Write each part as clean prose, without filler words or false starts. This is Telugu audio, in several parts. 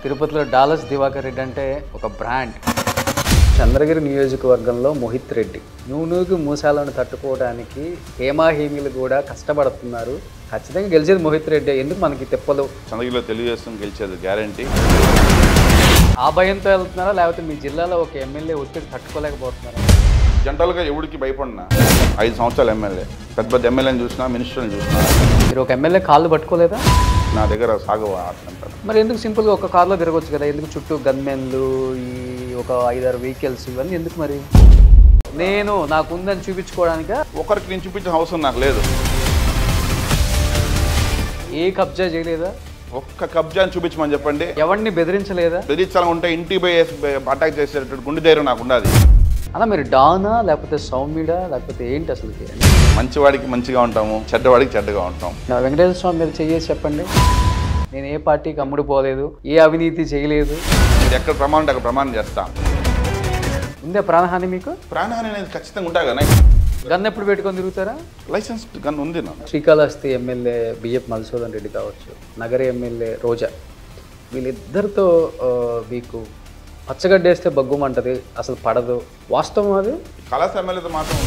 తిరుపతిలో డాలర్స్ దివాకర్ రెడ్డి అంటే ఒక బ్రాండ్. చంద్రగిరి నియోజకవర్గంలో మోహిత్ రెడ్డి నూనూగు మూసాలను తట్టుకోవడానికి హేమాహేమీలు కూడా కష్టపడుతున్నారు. ఖచ్చితంగా గెలిచేది మోహిత్ రెడ్డి. ఎందుకు మనకి తెప్పలు? చంద్రగిరిలో తెలుగుదేశం గెలిచేది గ్యారంటీ. ఆ భయంతో వెళ్తున్నారా, లేకపోతే మీ జిల్లాలో ఒక ఎమ్మెల్యే ఒత్తిడి తట్టుకోలేకపోతున్నారా? జనరల్గా ఎవడికి భయపడినా 5 సంవత్సరాలు ఎమ్మెల్యే, పెద్ద పెద్ద ఎమ్మెల్యేని చూసినా, మినిస్టర్ని చూసినా. మీరు ఒక ఎమ్మెల్యే కాళ్ళు పట్టుకోలేదా? నా దగ్గర సాగు అంటారు. మరి ఎందుకు సింపుల్గా ఒక కార్లో తిరగవచ్చు కదా? ఎందుకు చుట్టూ గన్మెన్లు, ఈ ఒక 5-6 వెహికల్స్ ఇవన్నీ ఎందుకు? మరి నేను నాకుందని చూపించుకోవడానిక? ఒకరికి నేను చూపించిన అవసరం నాకు లేదు. ఏ కబ్జా చేయలేదా? ఒక్క కబ్జాని చూపించమని చెప్పండి. ఎవరిని బెదిరించలేదా? బెదిరించాలని ఉంటే ఇంటికి పోయి అటాక్ చేసేటటువంటి గుండె ధైర్యం నాకు ఉండదు. అలా మీరు డానా లేకపోతే సౌమ్యుడా లేకపోతే ఏంటి అసలు? మంచివాడికి మంచిగా ఉంటాము, చెడ్డవాడికి చెడ్డగా ఉంటాం. నా వెంకటేశ్వర స్వామి మీద చేసి చెప్పండి. నేను ఏ పార్టీకి అమ్ముడు పోలేదు, ఏ అవినీతి చేయలేదు. మీరు ఎక్కడ ప్రమాణం ఉంటే అక్కడ ప్రమాణం చేస్తాం. ఉందే ప్రాణహాని మీకు? ప్రాణహాని అనేది ఖచ్చితంగా ఉంటాయి కదా. గన్ ఎప్పుడు పెట్టుకొని తిరుగుతారా? లైసెన్స్ గన్ ఉంది నా. శ్రీకాళహస్తి ఎమ్మెల్యే బిఎఫ్ మధుసూదన్ రెడ్డి కావచ్చు, నగర ఎమ్మెల్యే రోజా, వీళ్ళిద్దరితో మీకు పచ్చగడ్డేస్తే బగ్గుమంటది, అసలు పడదు. వాస్తవం అది? కళాశాల ఎమ్మెల్యేతో మాత్రం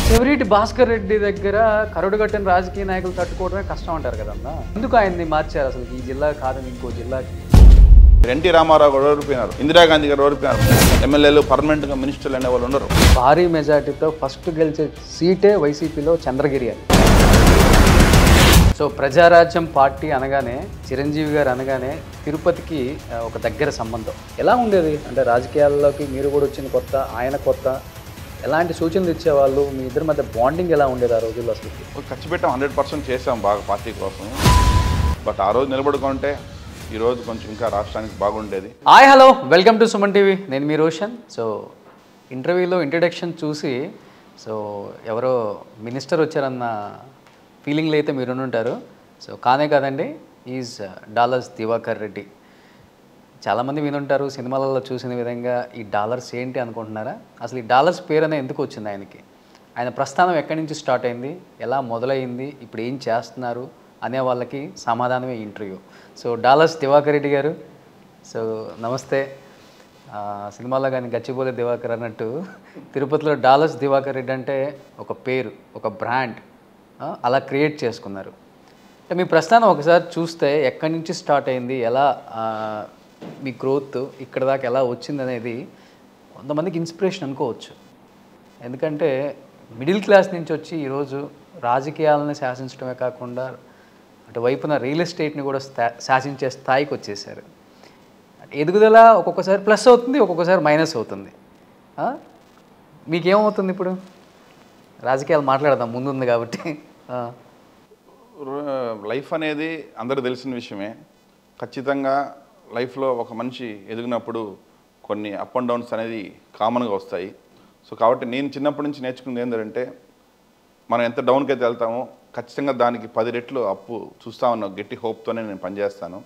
చెవిరెడ్డి భాస్కర్ రెడ్డి దగ్గర కరుడు కట్టిన రాజకీయ నాయకులు తట్టుకోవడమే కష్టం అంటారు కదన్నా. ఎందుకు ఆయన్ని మార్చారు అసలు? ఈ జిల్లా కాదని ఇంకో జిల్లాకి. ఎన్టీ రామారావు గారు ఓడిపోయినారు, ఇందిరాగాంధీ గారు ఓడిపోయినారు. ఎమ్మెల్యేలు పర్మనెంట్గా మినిస్టర్లు అనే వాళ్ళు ఉండరు. భారీ మెజార్టీతో ఫస్ట్ గెలిచే సీటే వైసీపీలో చంద్రగిరి అని. సో ప్రజారాజ్యం పార్టీ అనగానే, చిరంజీవి గారు అనగానే తిరుపతికి ఒక దగ్గర సంబంధం. ఎలా ఉండేది అంటే రాజకీయాల్లోకి మీరు కూడా వచ్చిన కొత్త, ఆయన కొత్త, ఎలాంటి సూచనలు ఇచ్చేవాళ్ళు? మీ ఇద్దరి మధ్య బాండింగ్ ఎలా ఉండేది ఆ రోజుల్లో? అసలు ఖర్చు పెట్టాం, 100% చేసాం బాగా పార్టీ కోసం. బట్ ఆ రోజు నిలబడుకుంటే ఈరోజు కొంచెం ఇంకా రాష్ట్రానికి బాగుండేది. Hi, hello, welcome to Suman TV. నేను మీ రోషన్. సో ఇంటర్వ్యూలో ఇంట్రడక్షన్ చూసి సో ఎవరో మినిస్టర్ వచ్చారన్న ఫీలింగ్లో అయితే మీరు ఉంటారు. సో కానే కాదండి, ఈజ్ డాలర్స్ దివాకర్ రెడ్డి. చాలామంది వినుంటారు, సినిమాలలో చూసిన విధంగా ఈ డాలర్స్ ఏంటి అనుకుంటున్నారా? అసలు ఈ డాలర్స్ పేరు అనేది ఎందుకు వచ్చింది ఆయనకి? ఆయన ప్రస్థానం ఎక్కడి నుంచి స్టార్ట్ అయింది, ఎలా మొదలైంది, ఇప్పుడు ఏం చేస్తున్నారు అనే వాళ్ళకి సమాధానమే interview. So dollars Divakar Reddy గారు, సో నమస్తే. సినిమాలో కానీ గచ్చిబోలే దివాకర్ అన్నట్టు తిరుపతిలో డాలర్స్ దివాకర్ రెడ్డి అంటే ఒక పేరు, ఒక బ్రాండ్ అలా క్రియేట్ చేసుకున్నారు. అంటే మీ ప్రస్థానం ఒకసారి చూస్తే ఎక్కడి నుంచి స్టార్ట్ అయింది, ఎలా మీ గ్రోత్ ఇక్కడ దాకా ఎలా వచ్చింది అనేది కొంతమందికి ఇన్స్పిరేషన్ అనుకోవచ్చు. ఎందుకంటే మిడిల్ క్లాస్ నుంచి వచ్చి ఈరోజు రాజకీయాలను శాసించడమే కాకుండా అటువైపున రియల్ ఎస్టేట్ని కూడా శాసించే స్థాయికి వచ్చేసారు. ఎదుగుదల ఒక్కొక్కసారి ప్లస్ అవుతుంది, ఒక్కొక్కసారి మైనస్ అవుతుంది. మీకేమవుతుంది ఇప్పుడు? రాజకీయాలు మాట్లాడదాం, ముందుంది కాబట్టి. లైఫ్ అనేది అందరూ తెలిసిన విషయమే. ఖచ్చితంగా లైఫ్లో ఒక మనిషి ఎదిగినప్పుడు కొన్ని అప్ అండ్ డౌన్స్ అనేది కామన్గా వస్తాయి. సో కాబట్టి నేను చిన్నప్పటి నుంచి నేర్చుకుంది ఏంటంటే, మనం ఎంత డౌన్కి అయితే వెళ్తామో ఖచ్చితంగా దానికి 10 రెట్లు అప్పు చూస్తామన్న గట్టి హోప్తోనే నేను పనిచేస్తాను.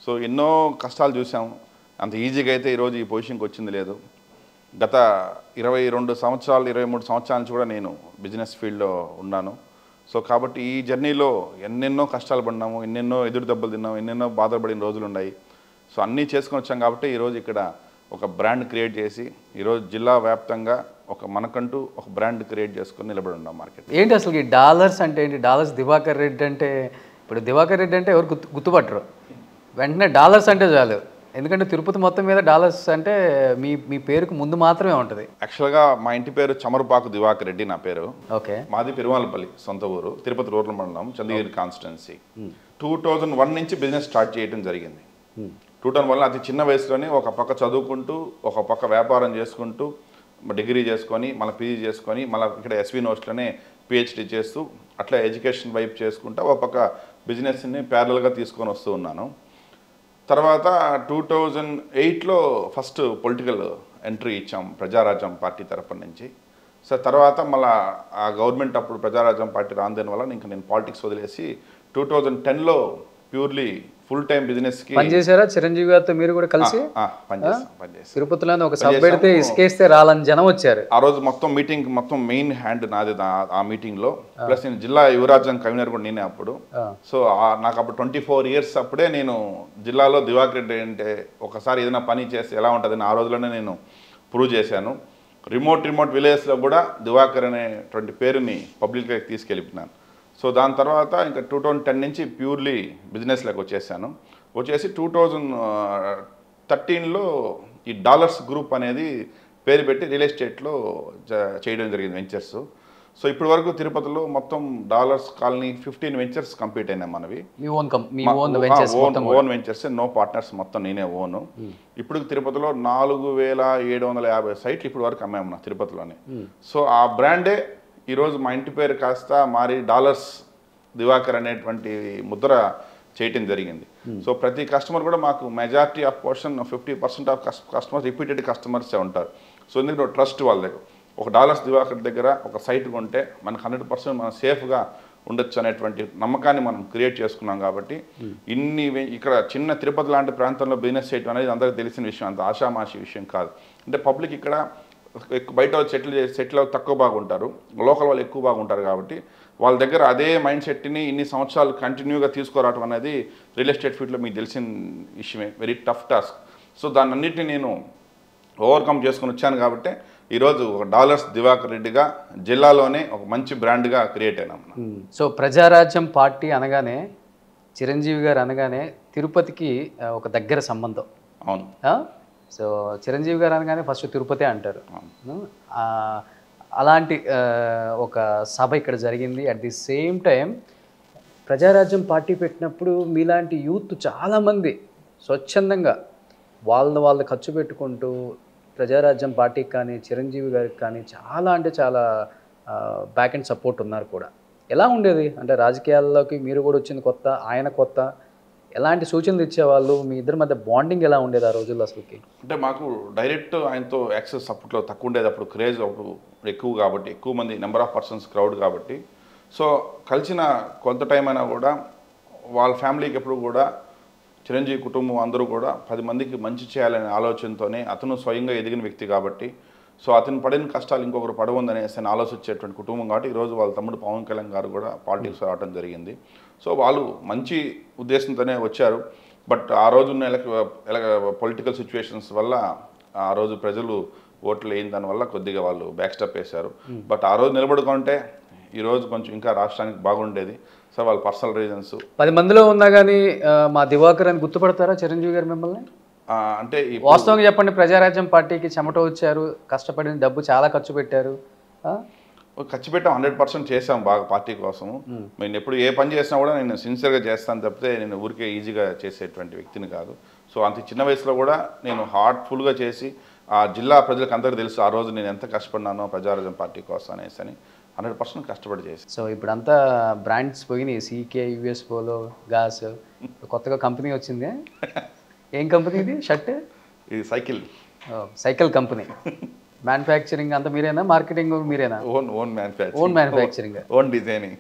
సో ఎన్నో కష్టాలు చూసాం. అంత ఈజీగా అయితే ఈరోజు ఈ పొజిషన్కి వచ్చింది లేదు. గత 22 సంవత్సరాలు 23 సంవత్సరాల నుంచి కూడా నేను బిజినెస్ ఫీల్డ్లో ఉన్నాను. సో కాబట్టి ఈ జర్నీలో ఎన్నెన్నో కష్టాలు పడినాము, ఎన్నెన్నో ఎదురు దెబ్బలు తిన్నాము, ఎన్నెన్నో బాధపడిన రోజులు ఉన్నాయి. సో అన్నీ చేసుకొని వచ్చాం కాబట్టి ఈరోజు ఇక్కడ ఒక బ్రాండ్ క్రియేట్ చేసి ఈరోజు జిల్లా వ్యాప్తంగా మనకంటూ ఒక బ్రాండ్ క్రియేట్ చేసుకొని నిలబడి ఉన్నాం మార్కెట్. ఏంటి అసలు ఈ డాలర్స్ అంటే ఏంటి? డాలర్స్ దివాకర్ రెడ్డి అంటే, ఇప్పుడు దివాకర్ రెడ్డి అంటే ఎవరు గుర్తుపట్టరు, వెంటనే డాలర్స్ అంటే చాలు. ఎందుకంటే తిరుపతి మొత్తం మీద డాలర్స్ అంటే మీ పేరుకు ముందు మాత్రమే ఉంటుంది. యాక్చువల్గా మా ఇంటి పేరు చమరుపాకు దివాకర్ రెడ్డి నా పేరు. ఓకే. మాది పెరుమాలపల్లి సొంత ఊరు, తిరుపతి రూరల్ మండలం, చంద్రగిరి కాన్స్టిట్యున్సీ. 2001 నుంచి బిజినెస్ స్టార్ట్ చేయడం జరిగింది. 2001 అతి చిన్న వయసులోనే ఒక పక్క చదువుకుంటూ, ఒక పక్క వ్యాపారం చేసుకుంటూ, డిగ్రీ చేసుకొని, మళ్ళీ పీజీ చేసుకొని, మళ్ళీ ఇక్కడ ఎస్వి యూనివర్సిటీలోనే పిహెచ్డి చేస్తూ, అట్లా ఎడ్యుకేషన్ వైపు చేసుకుంటూ ఒక పక్క బిజినెస్ని ప్యారల్గా తీసుకొని వస్తూ ఉన్నాను. తర్వాత 2008లో ఫస్ట్ పొలిటికల్ ఎంట్రీ ఇచ్చాం ప్రజారాజ్యం పార్టీ తరఫున నుంచి. సో తర్వాత మళ్ళీ ఆ గవర్నమెంట్ అప్పుడు ప్రజారాజ్యం పార్టీ రాందని వల్ల ఇంకా నేను పాలిటిక్స్ వదిలేసి 2010లో ప్యూర్లీ ఫుల్ టైం బిజినెస్కి పనిచేశారా చిరంజీవి గారితో మీరు కూడా కలిసి? పనిచేస్తాం. తిరుపతిలోనే ఒక సబ్ పెడితే ఇసుకేస్తే రాలని జనం వచ్చారు. ఆ రోజు మొత్తం మీటింగ్ మొత్తం మెయిన్ హ్యాండ్ నాది ఆ మీటింగ్లో. ప్లస్ నేను జిల్లా యువరాజ్యం కన్వీనర్ కూడా నేనే అప్పుడు. సో నాకు అప్పుడు 24 years అప్పుడే నేను జిల్లాలో దివాకర్ రెడ్డి అంటే ఒకసారి ఏదైనా పని చేస్తే ఎలా ఉంటుందని ఆ రోజులోనే నేను ప్రూవ్ చేశాను. రిమోట్ విలేజ్లో కూడా దివాకర్ అనేటువంటి పేరుని పబ్లిక్లోకి తీసుకెళ్ళిపోయినాను. సో దాని తర్వాత ఇంకా 2010 నుంచి ప్యూర్లీ బిజినెస్లోకి వచ్చేసి 2013లో ఈ డాలర్స్ గ్రూప్ అనేది పేరు పెట్టి రియల్ ఎస్టేట్లో చేయడం జరిగింది వెంచర్స్. సో ఇప్పటి వరకు తిరుపతిలో మొత్తం డాలర్స్ కాలనీ 15 వెంచర్స్ కంప్లీట్ అయినాయి మనవి. ఓన్ వెంచర్స్, నో పార్ట్నర్స్, మొత్తం నేనే ఓను. ఇప్పుడు తిరుపతిలో 4750 సైట్లు ఇప్పటి వరకు అమ్మాము తిరుపతిలోనే. సో ఆ బ్రాండే ఈరోజు మా ఇంటి పేరు కాస్త మారి డాలర్స్ దివాకర్ అనేటువంటి ముద్ర చేయటం జరిగింది. సో ప్రతి కస్టమర్ కూడా మాకు majority of portion 50% of customers repeated కస్టమర్సే ఉంటారు. సో ఎందుకంటే ట్రస్ట్ వాళ్ళ దగ్గర ఒక డాలర్స్ దివాకర్ దగ్గర ఒక సైట్ కొంటే మనకు 100% మనం సేఫ్గా ఉండొచ్చు అనేటువంటి నమ్మకాన్ని మనం క్రియేట్ చేసుకున్నాం. కాబట్టి ఇక్కడ చిన్న తిరుపతి లాంటి ప్రాంతంలో బిజినెస్ చేయడం అనేది అందరికీ తెలిసిన విషయం, అంత ఆషామాషి విషయం కాదు. అంటే పబ్లిక్ ఇక్కడ బయట సెటిల్ తక్కువ బాగుంటారు, లోకల్ వాళ్ళు ఎక్కువ బాగుంటారు. కాబట్టి వాళ్ళ దగ్గర అదే మైండ్ సెట్ని ఇన్ని సంవత్సరాలు కంటిన్యూగా తీసుకురావడం అనేది రియల్ ఎస్టేట్ ఫీల్డ్లో మీకు తెలిసిన విషయమే, వెరీ టఫ్ టాస్క్. సో దాన్ని అన్నింటినీ నేను ఓవర్కమ్ చేసుకొని వచ్చాను. కాబట్టి ఈరోజు ఒక డాలర్స్ దివాకర్ రెడ్డిగా జిల్లాలోనే ఒక మంచి బ్రాండ్గా క్రియేట్ అయినాం. సో ప్రజారాజ్యం పార్టీ అనగానే, చిరంజీవి గారు అనగానే తిరుపతికి ఒక దగ్గర సంబంధం. అవును. సో చిరంజీవి గారు అనగానే ఫస్ట్ తిరుపతి అంటారు. అలాంటి ఒక సభ ఇక్కడ జరిగింది. At the same time Prajarajyam party పెట్టినప్పుడు మీలాంటి యూత్ చాలామంది స్వచ్ఛందంగా వాళ్ళు ఖర్చు పెట్టుకుంటూ ప్రజారాజ్యం పార్టీకి కానీ చిరంజీవి గారికి కానీ చాలా బ్యాక్ అండ్ సపోర్ట్ ఉన్నారు కూడా. ఎలా ఉండేది అంటే రాజకీయాల్లోకి మీరు కూడా వచ్చింది కొత్త, ఆయన కొత్త, ఎలాంటి సూచనలు ఇచ్చేవాళ్ళు, మీ ఇద్దరి మధ్య బాండింగ్ ఎలా ఉండేది ఆ రోజుల్లో అసలుకి? అంటే మాకు డైరెక్ట్ ఆయనతో యాక్సెస్ అప్పట్లో తక్కువ ఉండేది, అప్పుడు క్రేజ్ అప్పుడు ఎక్కువ కాబట్టి, ఎక్కువ మంది నెంబర్ ఆఫ్ పర్సన్స్ క్రౌడ్ కాబట్టి. సో కలిసిన కొంత టైం అయినా కూడా వాళ్ళ ఫ్యామిలీకి ఎప్పుడు కూడా చిరంజీవి కుటుంబం అందరూ కూడా 10 మందికి మంచి చేయాలనే ఆలోచనతోనే అతను స్వయంగా ఎదిగిన వ్యక్తి కాబట్టి, సో అతను పడిన కష్టాలు ఇంకొకరు పడవద్దనేసి ఆలోచించేటువంటి కుటుంబం కాబట్టి ఈరోజు వాళ్ళ తమ్ముడు పవన్ కళ్యాణ్ గారు కూడా పాలిటిక్స్ రావడం జరిగింది. సో వాళ్ళు మంచి ఉద్దేశంతోనే వచ్చారు. బట్ ఆ రోజున్న పొలిటికల్ సిచ్యువేషన్స్ వల్ల ఆ రోజు ప్రజలు ఓట్లు వేయని దానివల్ల కొద్దిగా వాళ్ళు బ్యాక్ స్టెప్ వేశారు. బట్ ఆ రోజు నిలబడుకుంటే ఈరోజు కొంచెం ఇంకా రాష్ట్రానికి బాగుండేది. సో వాళ్ళ పర్సనల్ రీజన్స్. 10 మందిలో ఉన్నా కానీ మా దివాకర్ అని గుర్తుపడతారా చిరంజీవి గారు మిమ్మల్ని? అంటే వాస్తవంగా చెప్పండి, ప్రజారాజ్యం పార్టీకి చెమట వచ్చారు, కష్టపడిన డబ్బు చాలా ఖర్చు పెట్టారు. ఖర్చు పెట్టాం, 100% చేసాం బాగా పార్టీ కోసము. నేను ఎప్పుడు ఏ పని చేసినా కూడా నేను సిన్సియర్గా చేస్తాను తప్పితే నేను ఊరికే ఈజీగా చేసేటువంటి వ్యక్తిని కాదు. సో అంత చిన్న వయసులో కూడా నేను హార్ట్ఫుల్గా చేసి ఆ జిల్లా ప్రజలకు అందరికీ తెలుసు ఆ రోజు నేను ఎంత కష్టపడినానో ప్రజారాజ్యం పార్టీ కోసం అనేసి 100% కష్టపడి చేసి. సో ఇప్పుడంతా బ్రాండ్స్ పోయినాయి, సీకే, యూఎస్ పోలో, గాస్, కొత్తగా కంపెనీ వచ్చింది. ఏం కంపెనీ ఇది? షర్ట్? ఇది సైకిల్ కంపెనీ. మ్యానుఫ్యాక్చరింగ్ అంతా మీరేనా, మార్కెటింగ్ మీరేనా? ఓన్ మ్యానుఫ్యాక్చరింగ్, ఓన్ డిజైనింగ్